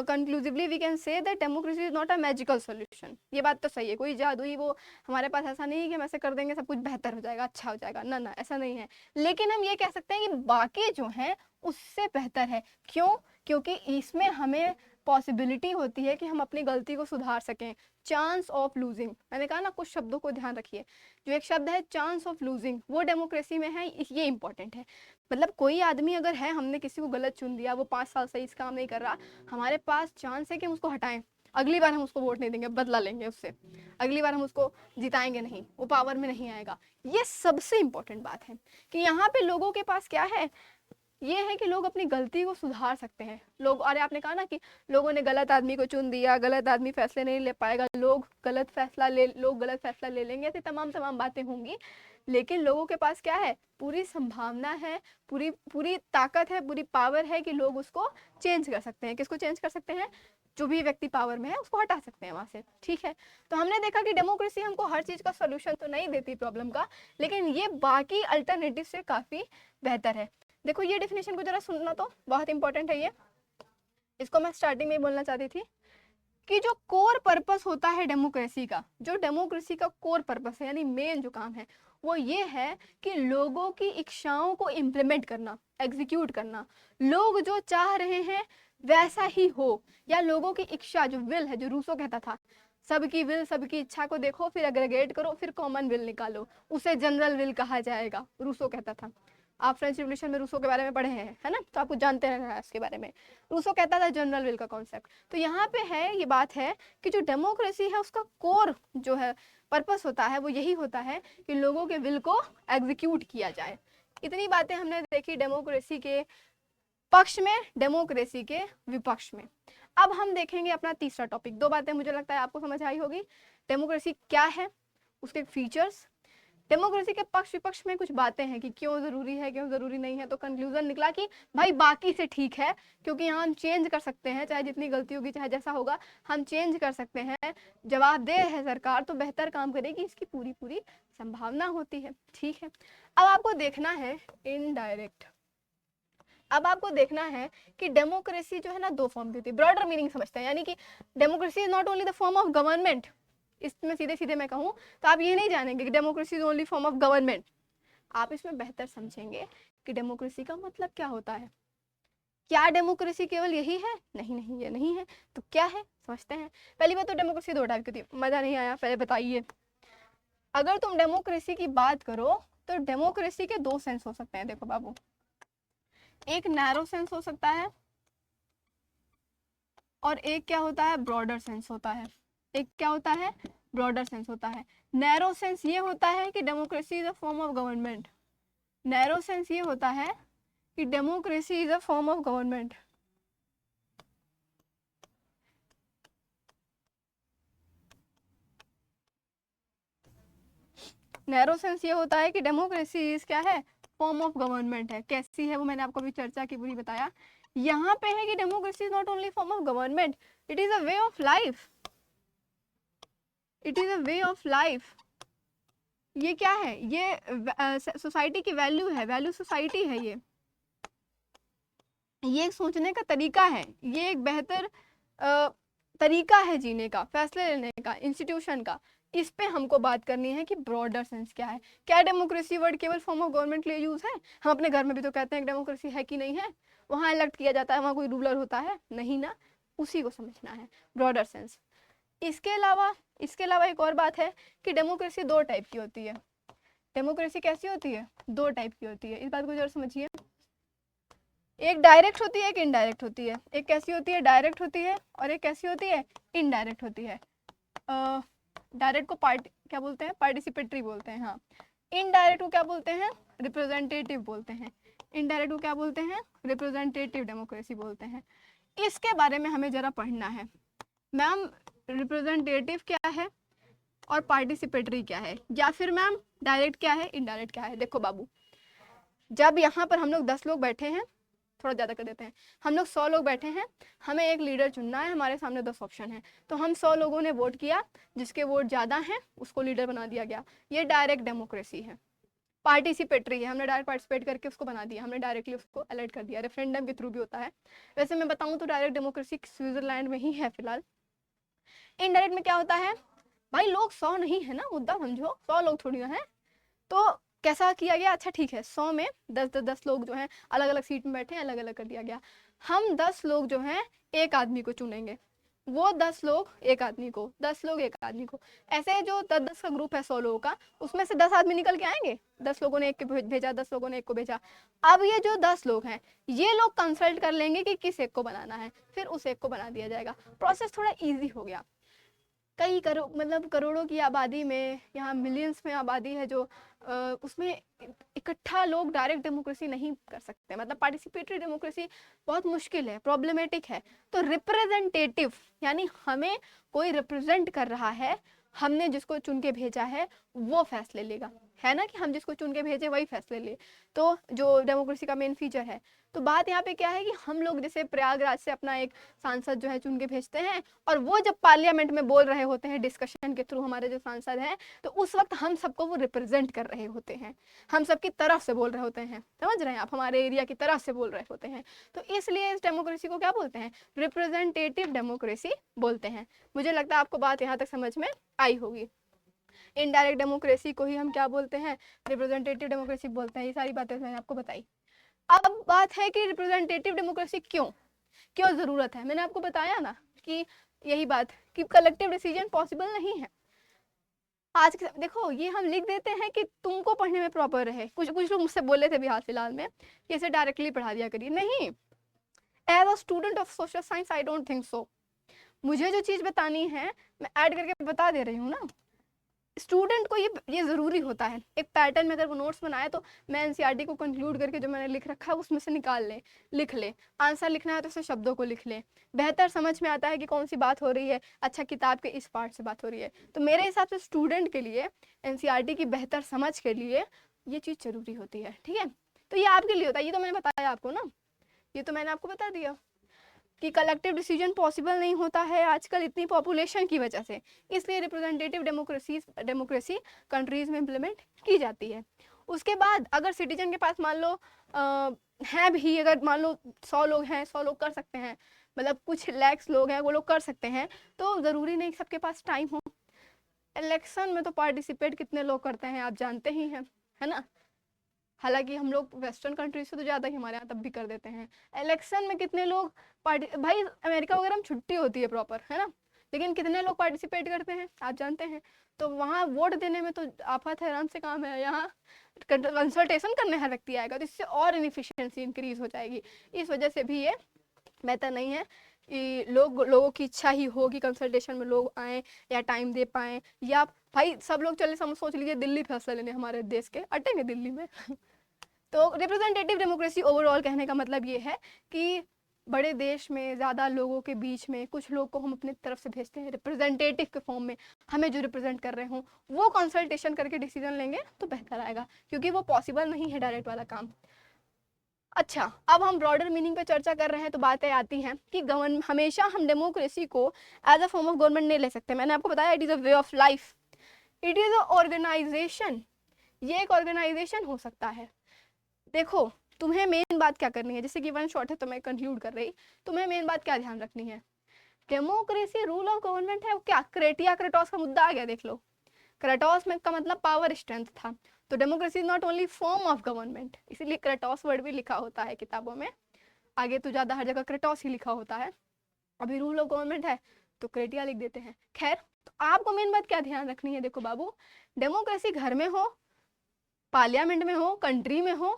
conclusively we can say that democracy is not a magical solution. ये बात तो सही है, कोई जादुई वो हमारे पास ऐसा नहीं है कि हम ऐसे कर देंगे सब कुछ बेहतर हो जाएगा, अच्छा हो जाएगा, ना ना ऐसा नहीं है। लेकिन हम ये कह सकते हैं कि बाकी जो है उससे बेहतर है। क्यों? क्योंकि इसमें हमें पॉसिबिलिटी होती है कि हम अपनी गलती को सुधार सकें, चांस ऑफ लूजिंग। मैंने कहा ना कुछ शब्दों को ध्यान रखिए, जो एक शब्द है चांस ऑफ लूजिंग वो डेमोक्रेसी में है, ये इंपॉर्टेंट है। मतलब कोई आदमी अगर है, हमने किसी को गलत चुन दिया, वो 5 साल से इस काम नहीं कर रहा, हमारे पास चांस है कि हम उसको हटाएं, अगली बार हम उसको वोट नहीं देंगे, बदला लेंगे उससे, अगली बार हम उसको जिताएंगे नहीं, वो पावर में नहीं आएगा। ये सबसे इंपॉर्टेंट बात है कि यहाँ पे लोगों के पास क्या है, ये है कि लोग अपनी गलती को सुधार सकते हैं। लोग, अरे आपने कहा ना कि लोगों ने गलत आदमी को चुन दिया, गलत आदमी फैसले नहीं ले पाएगा, लोग गलत फैसला ले लेंगे, ऐसी तमाम बातें होंगी। लेकिन लोगों के पास क्या है, पूरी संभावना है, पूरी ताकत है, पूरी पावर है कि लोग उसको चेंज कर सकते हैं। किसको चेंज कर सकते हैं? जो भी व्यक्ति पावर में है उसको हटा सकते हैं वहां से। ठीक है, तो हमने देखा कि डेमोक्रेसी हमको हर चीज का सोल्यूशन तो नहीं देती प्रॉब्लम का, लेकिन ये बाकी अल्टरनेटिव से काफी बेहतर है। देखो ये डेफिनेशन को जरा सुनना, तो बहुत इंपॉर्टेंट है ये, इसको मैं स्टार्टिंग में ही बोलना चाहती थी कि जो कोर पर्पस होता है डेमोक्रेसी का, जो डेमोक्रेसी का कोर पर्पस है, यानी मेन जो काम है, वो ये है कि लोगों की इच्छाओं को इम्प्लीमेंट करना, एग्जीक्यूट करना। लोग जो चाह रहे हैं वैसा ही हो, या लोगों की इच्छा, जो विल है, जो रूसो कहता था, सबकी विल, सबकी इच्छा को देखो, फिर एग्रीगेट करो, फिर कॉमन विल निकालो, उसे जनरल विल कहा जाएगा, रूसो कहता था। आप फ्रेंच रिवॉल्यूशन में रूसो के बारे में पढ़े हैं, है ना, तो आपको जानते रहना है इसके बारे में। रूसो कहता था जनरल विल का कॉन्सेप्ट। तो यहाँ पे है, ये बात है कि जो डेमोक्रेसी है उसका कोर जो है पर्पस होता है, वो यही होता है कि लोगों के विल को एग्जीक्यूट किया जाए। इतनी बातें हमने देखी डेमोक्रेसी के पक्ष में, डेमोक्रेसी के विपक्ष में। अब हम देखेंगे अपना तीसरा टॉपिक। 2 बातें मुझे लगता है आपको समझ आई होगी, डेमोक्रेसी क्या है, उसके फीचर्स, डेमोक्रेसी के पक्ष विपक्ष में कुछ बातें हैं कि क्यों जरूरी है, क्यों जरूरी नहीं है। तो कंक्लूजन निकला कि भाई बाकी से ठीक है, क्योंकि यहाँ हम चेंज कर सकते हैं, चाहे जितनी गलती होगी, चाहे जैसा होगा, हम चेंज कर सकते हैं। जवाबदेह है सरकार तो बेहतर काम करेगी, इसकी पूरी संभावना होती है। ठीक है, अब आपको देखना है इनडायरेक्ट। अब आपको देखना है कि डेमोक्रेसी जो है ना 2 फॉर्म की होती है, ब्रॉडर मीनिंग समझते हैं, यानी कि democracy is not only the form of government. इसमें सीधे मैं कहूँ तो आप ये नहीं जानेंगे कि democracy is only form of government, आप इसमें बेहतर समझेंगे कि डेमोक्रेसी का मतलब क्या होता है। क्या डेमोक्रेसी केवल यही है? नहीं, ये नहीं है। तो क्या है, समझते हैं। पहली बात तो डेमोक्रेसी 2 टाइप की होती है। मजा नहीं आया, पहले बताइए। अगर तुम डेमोक्रेसी की बात करो तो डेमोक्रेसी के 2 सेंस हो सकते हैं। देखो बाबू, एक नैरो सेंस हो सकता है और एक क्या होता है, ब्रॉडर सेंस होता है। एक क्या होता है, ब्रॉडर सेंस होता है। नैरो सेंस ये होता है कि democracy is a form of government. Narrow sense ये होता है कि democracy is a form of government. Narrow sense ये होता है कि डेमोक्रेसी इज क्या है, फॉर्म ऑफ गवर्नमेंट है। कैसी है वो मैंने आपको अभी चर्चा की पूरी बताया। यहाँ पे है कि democracy is not only form of government, it is a way of life. It is a way of life. ये क्या है, ये सोसाइटी की वैल्यू है, वैल्यू सोसाइटी है। ये एक सोचने का तरीका है, ये एक बेहतर तरीका है जीने का, फैसले लेने का, इंस्टीट्यूशन का। इस पे हमको बात करनी है कि ब्रॉडर सेंस क्या है। क्या डेमोक्रेसी वर्ड केवल फॉर्म ऑफ गवर्नमेंट के लिए यूज है? हम अपने घर में भी तो कहते हैं कि डेमोक्रेसी है कि नहीं है, वहां इलेक्ट किया जाता है, वहां कोई रूलर होता है नहीं ना, उसी को समझना है, ब्रॉडर सेंस। इसके अलावा एक और बात है कि डेमोक्रेसी 2 टाइप की होती है। डेमोक्रेसी कैसी होती है, 2 टाइप की होती है। इस बात को जरूर समझिए। एक डायरेक्ट होती है, एक इनडायरेक्ट होती है। एक कैसी होती है, डायरेक्ट होती है, और एक कैसी होती है, इनडायरेक्ट होती है। डायरेक्ट को क्या बोलते हैं, पार्टिसिपेटरी बोलते हैं। हाँ, इनडायरेक्ट को क्या बोलते हैं, रिप्रेजेंटेटिव बोलते हैं। इनडायरेक्ट को क्या बोलते हैं, रिप्रेजेंटेटिव डेमोक्रेसी बोलते हैं। इसके बारे में हमें जरा पढ़ना है। मैम रिप्रेजेंटेटिव क्या है और पार्टिसिपेटरी क्या है, या फिर मैम डायरेक्ट क्या है, इनडायरेक्ट क्या है। देखो बाबू, जब यहाँ पर हम लोग 10 लोग बैठे हैं, थोड़ा ज़्यादा कर देते हैं, हम लोग 100 लोग बैठे हैं, हमें एक लीडर चुनना है, हमारे सामने 10 ऑप्शन है, तो हम 100 लोगों ने वोट किया, जिसके वोट ज़्यादा हैं उसको लीडर बना दिया गया। ये डायरेक्ट डेमोक्रेसी है। पार्टिसिपेटरी है, हमने डायरेक्ट पार्टिसिपेट करके उसको बना दिया, हमने डायरेक्टली उसको अलर्ट कर दिया। रेफरेंडम के थ्रू भी होता है। वैसे मैं बताऊँ तो डायरेक्ट डेमोक्रेसी स्विट्जरलैंड में ही है फिलहाल। इनडायरेक्ट में क्या होता है, भाई लोग 100 नहीं है ना, मुद्दा समझो, 100 लोग थोड़ी ना है, तो कैसा किया गया, अच्छा ठीक है, 100 में 10 लोग जो हैं अलग अलग सीट में बैठे हैं, अलग अलग कर दिया गया। हम 10 लोग जो हैं एक आदमी को चुनेंगे, वो 10 लोग एक आदमी को, 10 लोग एक आदमी को, ऐसे जो 10-10 का ग्रुप है 100 लोगों का, उसमें से 10 आदमी निकल के आएंगे। 10 लोगों ने एक को भेजा, 10 लोगों ने एक को भेजा। अब ये जो 10 लोग हैं ये लोग कंसल्ट कर लेंगे कि किस एक को बनाना है, फिर उस एक को बना दिया जाएगा। प्रोसेस थोड़ा ईजी हो गया। कई मतलब करोड़ों की आबादी में, यहाँ मिलियंस में आबादी है जो उसमें इकट्ठा लोग डायरेक्ट डेमोक्रेसी नहीं कर सकते, मतलब पार्टिसिपेटरी डेमोक्रेसी बहुत मुश्किल है, प्रॉब्लमेटिक है। तो रिप्रेजेंटेटिव यानी हमें कोई रिप्रेजेंट कर रहा है, हमने जिसको चुन के भेजा है वो फैसले लेगा, है ना, कि हम जिसको चुन के भेजे वही फैसले ले। तो जो डेमोक्रेसी का मेन फीचर है। तो बात यहाँ पे क्या है कि हम लोग जैसे प्रयागराज से अपना एक सांसद जो है चुन के भेजते हैं, और वो जब पार्लियामेंट में बोल रहे होते हैं डिस्कशन के थ्रू, हमारे जो सांसद हैं, तो उस वक्त हम सबको वो रिप्रेजेंट कर रहे होते हैं, हम सबकी तरफ से बोल रहे होते हैं, समझ रहे हैं आप, हमारे एरिया की तरफ से बोल रहे होते हैं। तो इसलिए इस डेमोक्रेसी को क्या बोलते हैं, रिप्रेजेंटेटिव डेमोक्रेसी बोलते हैं। मुझे लगता है आपको बात यहाँ तक समझ में आई होगी। इनडायरेक्ट डेमोक्रेसी को ही हम क्या बोलते हैं, रिप्रेजेंटेटिव डेमोक्रेसी बोलते हैं। ये सारी बातें मैंने आपको बताई। अब बात है कि रिप्रेजेंटेटिव डेमोक्रेसी क्यों जरूरत है। मैंने आपको बताया ना कि यही बात कि कलेक्टिव डिसीजन पॉसिबल नहीं है। आज के देखो, ये हम लिख देते हैं कि तुमको पढ़ने में प्रॉपर रहे। कुछ लोग मुझसे बोले थे भी हाल फिलहाल में कि इसे डायरेक्टली पढ़ा दिया करिए, नहीं। As a student of social science I don't think so. मुझे जो चीज बतानी है मैं ऐड करके बता दे रही हूँ ना। स्टूडेंट को ये जरूरी होता है, एक पैटर्न में अगर वो नोट्स बनाए तो मैं एनसीईआरटी को कंक्लूड करके जो मैंने लिख रखा है उसमें से निकाल ले, लिख ले। आंसर लिखना है तो उसे शब्दों को लिख ले, बेहतर समझ में आता है कि कौन सी बात हो रही है, अच्छा किताब के इस पार्ट से बात हो रही है। तो मेरे हिसाब से स्टूडेंट के लिए एनसीईआरटी की बेहतर समझ के लिए ये चीज़ जरूरी होती है, ठीक है। तो ये आपके लिए होता है, ये तो मैंने बताया आपको ना, ये तो मैंने आपको बता दिया कि कलेक्टिव डिसीजन पॉसिबल नहीं होता है आजकल इतनी पॉपुलेशन की वजह से, इसलिए रिप्रेजेंटेटिव डेमोक्रेसी कंट्रीज में इम्प्लीमेंट की जाती है। उसके बाद अगर सिटीजन के पास मान लो है भी, अगर मान लो 100 लोग हैं, 100 लोग कर सकते हैं, मतलब कुछ लैक्स लोग हैं वो लोग कर सकते हैं, तो ज़रूरी नहीं सबके पास टाइम हो। इलेक्शन में तो पार्टिसिपेट कितने लोग करते हैं आप जानते ही हैं, है ना। हालांकि हम लोग वेस्टर्न कंट्री से तो ज़्यादा ही हमारे यहाँ तब भी कर देते हैं। इलेक्शन में कितने लोग भाई अमेरिका वगैरह में छुट्टी होती है प्रॉपर, है ना, लेकिन कितने लोग पार्टिसिपेट करते हैं आप जानते हैं। तो वहाँ वोट देने में तो आफत हैरान से काम है, यहाँ कंसल्टेशन करने हर व्यक्ति आएगा, तो इससे और इनफिशिएंसी इंक्रीज हो जाएगी। इस वजह से भी ये बेहतर नहीं है कि लोगों की इच्छा ही हो कि कंसल्टेशन में लोग आए या टाइम दे पाए, या भाई सब लोग चले सोच लीजिए दिल्ली फैसला लेने हमारे देश के, अटेंगे दिल्ली में तो रिप्रेजेंटेटिव डेमोक्रेसी ओवरऑल कहने का मतलब ये है कि बड़े देश में ज़्यादा लोगों के बीच में कुछ लोग को हम अपनी तरफ से भेजते हैं रिप्रेजेंटेटिव के फॉर्म में, हमें जो रिप्रेजेंट कर रहे हों वो कंसल्टेशन करके डिसीजन लेंगे तो बेहतर आएगा, क्योंकि वो पॉसिबल नहीं है डायरेक्ट वाला काम। अच्छा, अब हम ब्रॉडर मीनिंग पे चर्चा कर रहे हैं तो बातें आती हैं कि हमेशा हम डेमोक्रेसी को as a form of government नहीं ले सकते। मैंने आपको बताया it is a way of life, it is a organization, ये एक ऑर्गेनाइजेशन हो सकता है। देखो तुम्हें मेन बात क्या करनी है, जैसे कि वन शॉट है तो मैं कंक्लूड कर रही, तुम्हें मेन बात क्या ध्यान रखनी है, डेमोक्रेसी रूल ऑफ गवर्नमेंट है, क्या क्रेटिया क्रेटोस का मुद्दा आ गया, देख लो। क्रेटोस में का मतलब पावर स्ट्रेंथ था, तो democracy is not only form of government, इसीलिए क्रेटोस वर्ड भी लिखा होता है किताबों में, आगे तो ज्यादा हर जगह क्रेटोस ही लिखा होता है। अभी रूल ऑफ गवर्नमेंट है तो क्रेटिया लिख देते हैं। खैर, तो आपको मेन बात क्या ध्यान रखनी है, देखो बाबू, डेमोक्रेसी घर में हो, पार्लियामेंट में हो, कंट्री में हो,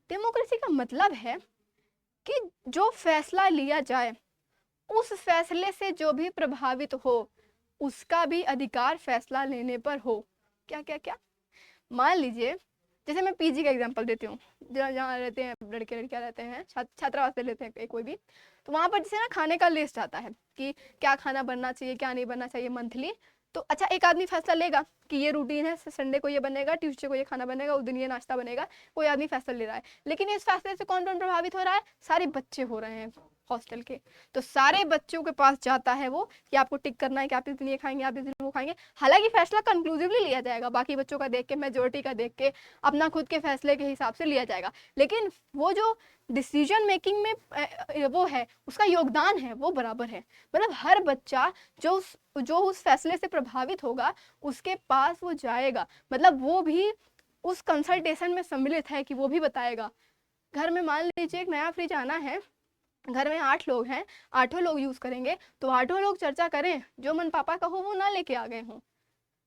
डेमोक्रेसी का मतलब है कि जो फैसला लिया जाए उस फैसले से जो भी प्रभावित हो उसका भी अधिकार फैसला लेने पर हो। क्या क्या क्या, मान लीजिए जैसे मैं पीजी का एग्जांपल देती हूँ, जहाँ रहते हैं लड़के लड़कियाँ रहते हैं, छात्रावास से लेते हैं कोई भी, तो वहाँ पर जैसे ना खाने का लिस्ट आता है कि क्या खाना बनना चाहिए क्या नहीं बनना चाहिए मंथली। तो अच्छा, एक आदमी फैसला लेगा कि ये रूटीन है, संडे को ये बनेगा, ट्यूसडे को ये खाना बनेगा, उस दिन ये नाश्ता बनेगा, कोई आदमी फैसला ले रहा है, लेकिन इस फैसले से कौन कौन प्रभावित हो रहा है, सारे बच्चे हो रहे हैं हॉस्टल के। तो सारे बच्चों के पास जाता है वो कि आपको टिक करना है कि आप इस दिन ये खाएंगे, आप इस दिन वो खाएंगे। हालांकि फैसला कंक्लूसिवली लिया जाएगा, बाकी बच्चों का देख के, मेजोरिटी का देख के, अपना खुद के फैसले के हिसाब से लिया जाएगा, लेकिन वो जो डिसीजन मेकिंग में वो है, उसका योगदान है वो बराबर है। मतलब हर बच्चा जो उस फैसले से प्रभावित होगा उसके पास वो जाएगा, मतलब वो भी उस कंसल्टेशन में सम्मिलित है कि वो भी बताएगा। घर में मान लीजिए एक नया फ्रिज आना है, घर में 8 लोग हैं, 8 लोग यूज करेंगे, तो 8 लोग चर्चा करें, जो मन पापा का हो वो ना लेके आ गए हों।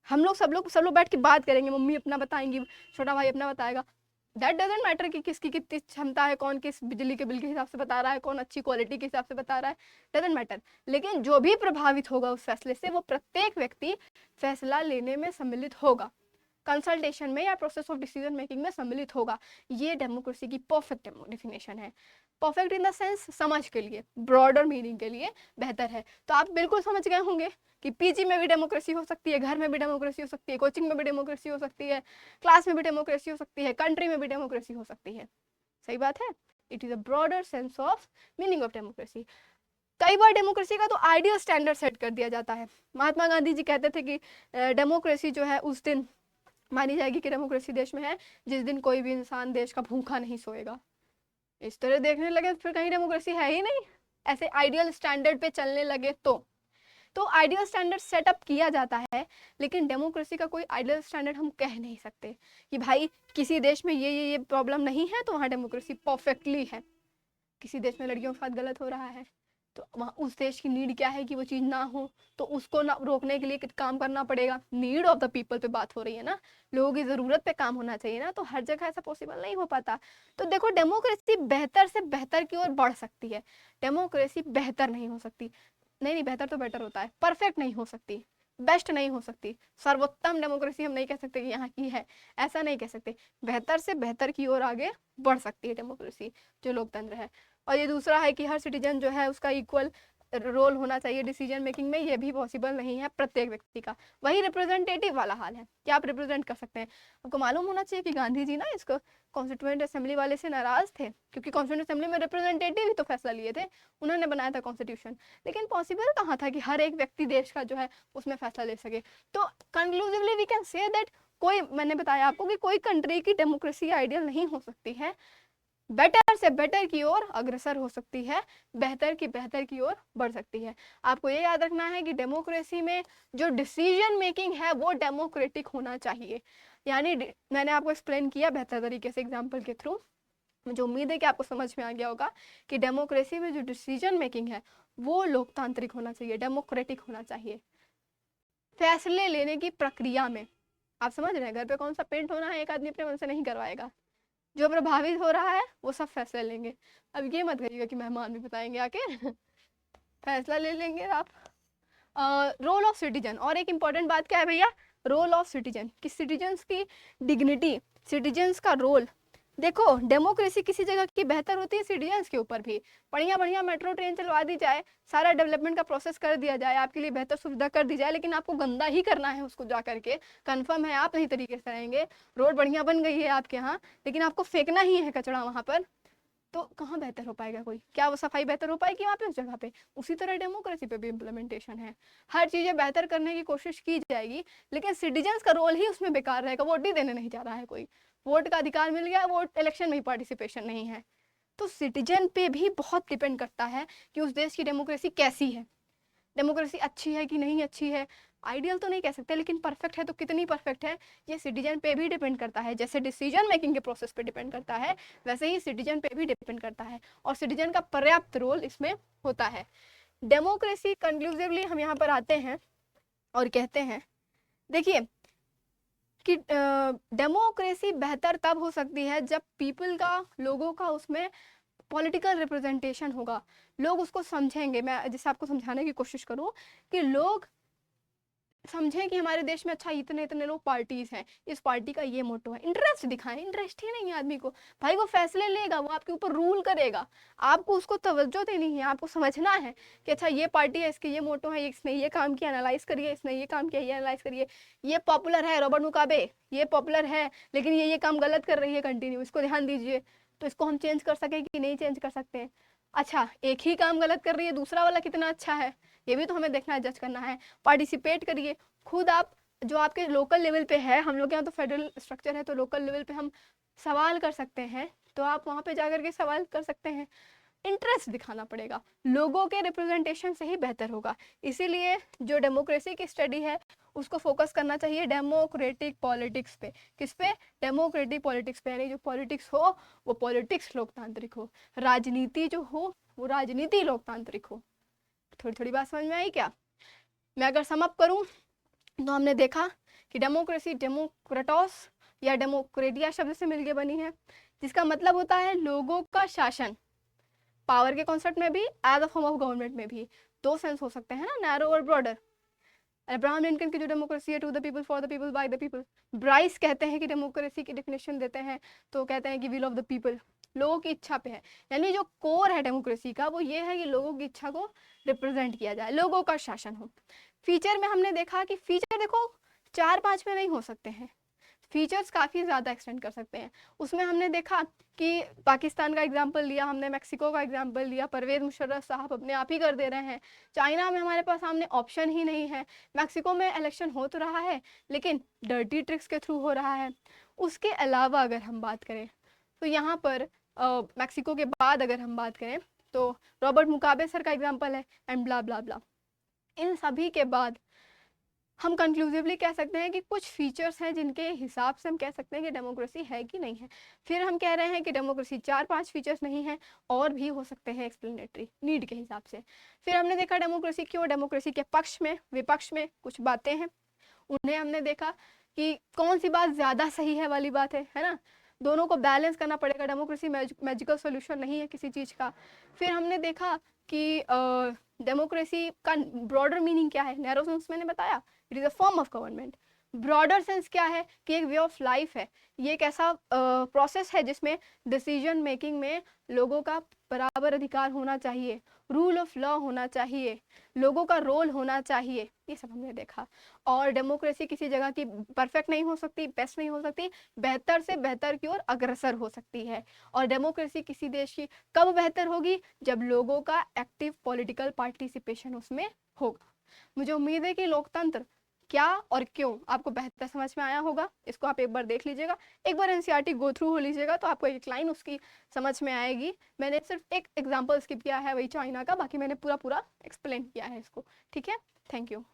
हम लोग सब लोग बैठ के बात करेंगे, मम्मी अपना बताएंगी, छोटा भाई अपना बताएगा। दैट डजेंट मैटर कि किसकी कितनी क्षमता है, कौन किस बिजली के बिल के हिसाब से बता रहा है, कौन अच्छी क्वालिटी के हिसाब से बता रहा है, डजेंट मैटर। लेकिन जो भी प्रभावित होगा उस फैसले से, वो प्रत्येक व्यक्ति फैसला लेने में सम्मिलित होगा, कंसल्टेशन में या प्रोसेस ऑफ डिसीजन मेकिंग में सम्मिलित होगा। ये डेमोक्रेसी की परफेक्ट डेफिनेशन है। परफेक्ट इन द सेंस समझ के लिए, ब्रॉडर मीनिंग के लिए बेहतर है। तो आप बिल्कुल समझ गए होंगे कि पीजी में भी डेमोक्रेसी हो सकती है, घर में भी डेमोक्रेसी हो सकती है, कोचिंग में भी डेमोक्रेसी हो सकती है, क्लास में भी डेमोक्रेसी हो सकती है, कंट्री में भी डेमोक्रेसी हो सकती है। सही बात है। It is a broader sense of meaning of democracy. कई बार डेमोक्रेसी का तो आइडियल स्टैंडर्ड सेट कर दिया जाता है। महात्मा गांधी जी कहते थे कि डेमोक्रेसी जो है उस दिन मानी जाएगी कि डेमोक्रेसी देश में है जिस दिन कोई भी इंसान देश का भूखा नहीं सोएगा। इस तरह देखने लगे फिर कहीं डेमोक्रेसी है ही नहीं। ऐसे आइडियल स्टैंडर्ड पे चलने लगे तो आइडियल स्टैंडर्ड सेटअप किया जाता है, लेकिन डेमोक्रेसी का कोई आइडियल स्टैंडर्ड हम कह नहीं सकते कि भाई किसी देश में ये प्रॉब्लम नहीं है तो वहाँ डेमोक्रेसी परफेक्टली है। किसी देश में लड़कियों के साथ गलत हो रहा है तो वहाँ उस देश की नीड क्या है कि वो चीज़ ना हो, तो उसको ना रोकने के लिए काम करना पड़ेगा। नीड ऑफ द पीपल पे बात हो रही है ना, लोगों की ज़रूरत पे काम होना चाहिए ना, तो हर जगह ऐसा पॉसिबल नहीं हो पाता। तो देखो डेमोक्रेसी बेहतर से बेहतर की ओर बढ़ सकती है, डेमोक्रेसी बेहतर नहीं हो सकती। नहीं, बेहतर तो बेटर होता है, परफेक्ट नहीं हो सकती, बेस्ट नहीं हो सकती, सर्वोत्तम डेमोक्रेसी हम नहीं कह सकते कि यहाँ की है, ऐसा नहीं कह सकते। बेहतर से बेहतर की ओर आगे बढ़ सकती है डेमोक्रेसी, जो लोकतंत्र है। और ये दूसरा है कि हर सिटीजन जो है उसका इक्वल रोल होना चाहिए डिसीजन मेकिंग में, ये भी पॉसिबल नहीं है प्रत्येक व्यक्ति का। वही रिप्रेजेंटेटिव वाला हाल है कि आप रिप्रेजेंट कर सकते हैं। आपको मालूम होना चाहिए कि गांधी जी ना इसको कॉन्स्टिट्यूएंट असेंबली वाले से नाराज थे, क्योंकि कॉन्स्टिट्यूएंट असेंबली में रिप्रेजेंटेटिव ही तो फैसला लिए थे, उन्होंने बनाया था कॉन्स्टिट्यूशन। लेकिन पॉसिबल कहाँ था कि हर एक व्यक्ति देश का जो है उसमें फैसला ले सके। तो conclusively we can say that कोई, मैंने बताया आपको कि कोई कंट्री की डेमोक्रेसी आइडियल नहीं हो सकती है, बेटर से बेटर की ओर अग्रसर हो सकती है, बेहतर की ओर बढ़ सकती है। आपको ये याद रखना है कि डेमोक्रेसी में जो डिसीजन मेकिंग है वो डेमोक्रेटिक होना चाहिए। यानी मैंने आपको एक्सप्लेन किया बेहतर तरीके से एग्जांपल के थ्रू, मुझे उम्मीद है कि आपको समझ में आ गया होगा कि डेमोक्रेसी में जो डिसीजन मेकिंग है वो लोकतांत्रिक होना चाहिए, डेमोक्रेटिक होना चाहिए। फैसले लेने की प्रक्रिया में आप समझ रहे हैं, घर पे कौन सा पेंट होना है एक आदमी अपने मन से नहीं करवाएगा, जो प्रभावित हो रहा है वो सब फैसला लेंगे। अब ये मत कहिएगा कि मेहमान भी बताएंगे आके फैसला ले लेंगे आप। रोल ऑफ सिटीजन, और एक इम्पॉर्टेंट बात क्या है भैया, रोल ऑफ सिटीजन, कि सिटीजन्स की डिग्निटी, सिटीजन्स का रोल। देखो डेमोक्रेसी किसी जगह की बेहतर होती है सिटीजन्स के ऊपर भी। बढ़िया बढ़िया मेट्रो ट्रेन चलवा दी जाए, सारा डेवलपमेंट का प्रोसेस कर दिया जाए, आपके लिए बेहतर सुविधा कर दी जाए, लेकिन आपको गंदा ही करना है उसको जा करके, कंफर्म है आप नहीं तरीके से रहेंगे, रोड बढ़िया बन गई है आपके यहाँ लेकिन आपको फेंकना ही है कचरा वहाँ पर, तो कहाँ बेहतर हो पाएगा कोई, क्या वो सफाई बेहतर हो पाएगी वहाँ पे उस जगह पे। उसी तरह डेमोक्रेसी पे भी इम्प्लीमेंटेशन है, हर चीजें बेहतर करने की कोशिश की जाएगी, लेकिन सिटीजन्स का रोल ही उसमें बेकार रहेगा। वोट ही देने नहीं जा रहा है कोई, वोट का अधिकार मिल गया, वोट इलेक्शन में ही पार्टिसिपेशन नहीं है। तो सिटीजन पे भी बहुत डिपेंड करता है कि उस देश की डेमोक्रेसी कैसी है, डेमोक्रेसी अच्छी है कि नहीं अच्छी है। आइडियल तो नहीं कह सकते, लेकिन परफेक्ट है तो कितनी परफेक्ट है ये सिटीजन पे भी डिपेंड करता है। जैसे डिसीजन मेकिंग के प्रोसेस पे डिपेंड करता है, वैसे ही सिटीजन पे भी डिपेंड करता है, और सिटीजन का पर्याप्त रोल इसमें होता है। डेमोक्रेसी कंक्लूसिवली हम यहाँ पर आते हैं और कहते हैं, देखिए कि डेमोक्रेसी बेहतर तब हो सकती है जब पीपल का, लोगों का उसमें पॉलिटिकल रिप्रेजेंटेशन होगा, लोग उसको समझेंगे। मैं जैसे आपको समझाने की कोशिश करूं कि लोग समझें कि हमारे देश में अच्छा इतने इतने लोग पार्टीज हैं, इस पार्टी का ये मोटो है, इंटरेस्ट दिखाएं। इंटरेस्ट ही नहीं है आदमी को, भाई वो फैसले लेगा, वो आपके ऊपर रूल करेगा, आपको उसको तवज्जो देनी है, आपको समझना है कि अच्छा ये पार्टी है, इसके ये मोटो है, इसने ये काम किया एनालाइज करिए, इसने ये काम किया ये एनालाइज करिए, ये पॉपुलर है रॉबर्ट मुगाबे, ये पॉपुलर है लेकिन ये काम गलत कर रही है कंटिन्यू, इसको ध्यान दीजिए, तो इसको हम चेंज कर सके कि नहीं चेंज कर सकते हैं। अच्छा एक ही काम गलत कर रही है, दूसरा वाला कितना अच्छा है, ये भी तो हमें देखना है, जज करना है। पार्टिसिपेट करिए खुद आप, जो आपके लोकल लेवल पे है, हम लोग यहाँ तो फेडरल स्ट्रक्चर है तो लोकल लेवल पे हम सवाल कर सकते हैं, तो आप वहाँ पे जाकर के सवाल कर सकते हैं। इंटरेस्ट दिखाना पड़ेगा, लोगों के रिप्रेजेंटेशन से ही बेहतर होगा। इसीलिए जो डेमोक्रेसी की स्टडी है उसको फोकस करना चाहिए डेमोक्रेटिक पॉलिटिक्स पे। किस पे? डेमोक्रेटिक पॉलिटिक्स पे, यानी जो पॉलिटिक्स हो वो पॉलिटिक्स लोकतांत्रिक हो, राजनीति जो हो वो राजनीति लोकतांत्रिक हो। थोड़ी थोड़ी बात समझ में आई क्या? मैं अगर समअप करूं तो हमने देखा कि डेमोक्रेसी डेमोक्रेटोस या डेमोक्रेटिया शब्द से मिलकर बनी है, जिसका मतलब होता है लोगों का शासन। पावर के कॉन्सेप्ट में भी, as a form of government में भी दो सेंस हो सकते हैं ना, नैरो और ब्रॉडर। अब्राहम लिंकन की जो डेमोक्रेसी है, to the people, for the people, by the people. Bryce कहते हैं कि डेमोक्रेसी की डेफिनेशन देते हैं तो कहते हैं कि विल ऑफ द पीपल, लोगों की इच्छा पे है। यानी जो कोर है डेमोक्रेसी का वो ये है कि लोगों की इच्छा को रिप्रेजेंट किया जाए, लोगों का शासन हो। फीचर में हमने देखा कि फीचर देखो 4-5 में नहीं हो सकते हैं, फीचर्स काफ़ी ज़्यादा एक्सटेंड कर सकते हैं। उसमें हमने देखा कि पाकिस्तान का एग्जाम्पल लिया हमने, मैक्सिको का एग्जाम्पल लिया, परवेज़ मुशर्रफ साहब अपने आप ही कर दे रहे हैं। चाइना में हमारे पास सामने ऑप्शन ही नहीं है। मैक्सिको में इलेक्शन हो तो रहा है लेकिन डर्टी ट्रिक्स के थ्रू हो रहा है। उसके अलावा अगर हम बात करें तो यहाँ पर मैक्सिको के बाद अगर हम बात करें तो रॉबर्ट मुगाबे सर का एग्जाम्पल है, एंड ब्ला ब्ला ब्ला। इन सभी के बाद हम कंक्लूसिवली कह सकते हैं कि कुछ फीचर्स हैं जिनके हिसाब से हम कह सकते हैं कि डेमोक्रेसी है कि नहीं है। फिर हम कह रहे हैं कि डेमोक्रेसी 4-5 फीचर्स नहीं है, और भी हो सकते हैं एक्सप्लेनेटरी नीड के हिसाब से। फिर हमने देखा डेमोक्रेसी क्यों, डेमोक्रेसी के पक्ष में विपक्ष में कुछ बातें हैं, उन्हें हमने देखा कि कौन सी बात ज़्यादा सही है वाली बात है ना, दोनों को बैलेंस करना पड़ेगा। डेमोक्रेसी मैजिकल सोल्यूशन नहीं है किसी चीज़ का। फिर हमने देखा कि डेमोक्रेसी का ब्रॉडर मीनिंग क्या है, नैरो सेंस मैंने बताया, it is a form of government. Broader sense क्या है कि एक वे ऑफ लाइफ है, ये एक ऐसा प्रोसेस है जिसमें डिसीजन मेकिंग में लोगों का बराबर अधिकार होना चाहिए, रूल ऑफ लॉ होना चाहिए, लोगों का रोल होना चाहिए, ये सब हमने देखा। और डेमोक्रेसी किसी जगह की परफेक्ट नहीं हो सकती, बेस्ट नहीं हो सकती, बेहतर से बेहतर की ओर अग्रसर हो सकती है। और डेमोक्रेसी किसी देश की कब बेहतर होगी, जब लोगों का एक्टिव पॉलिटिकल पार्टिसिपेशन उसमें होगा। मुझे उम्मीद है कि लोकतंत्र क्या और क्यों आपको बेहतर समझ में आया होगा। इसको आप एक बार देख लीजिएगा, एक बार एनसीईआरटी गो थ्रू हो लीजिएगा तो आपको एक लाइन उसकी समझ में आएगी। मैंने सिर्फ एक एग्जांपल स्किप किया है, वही चाइना का, बाकी मैंने पूरा एक्सप्लेन किया है इसको। ठीक है, थैंक यू।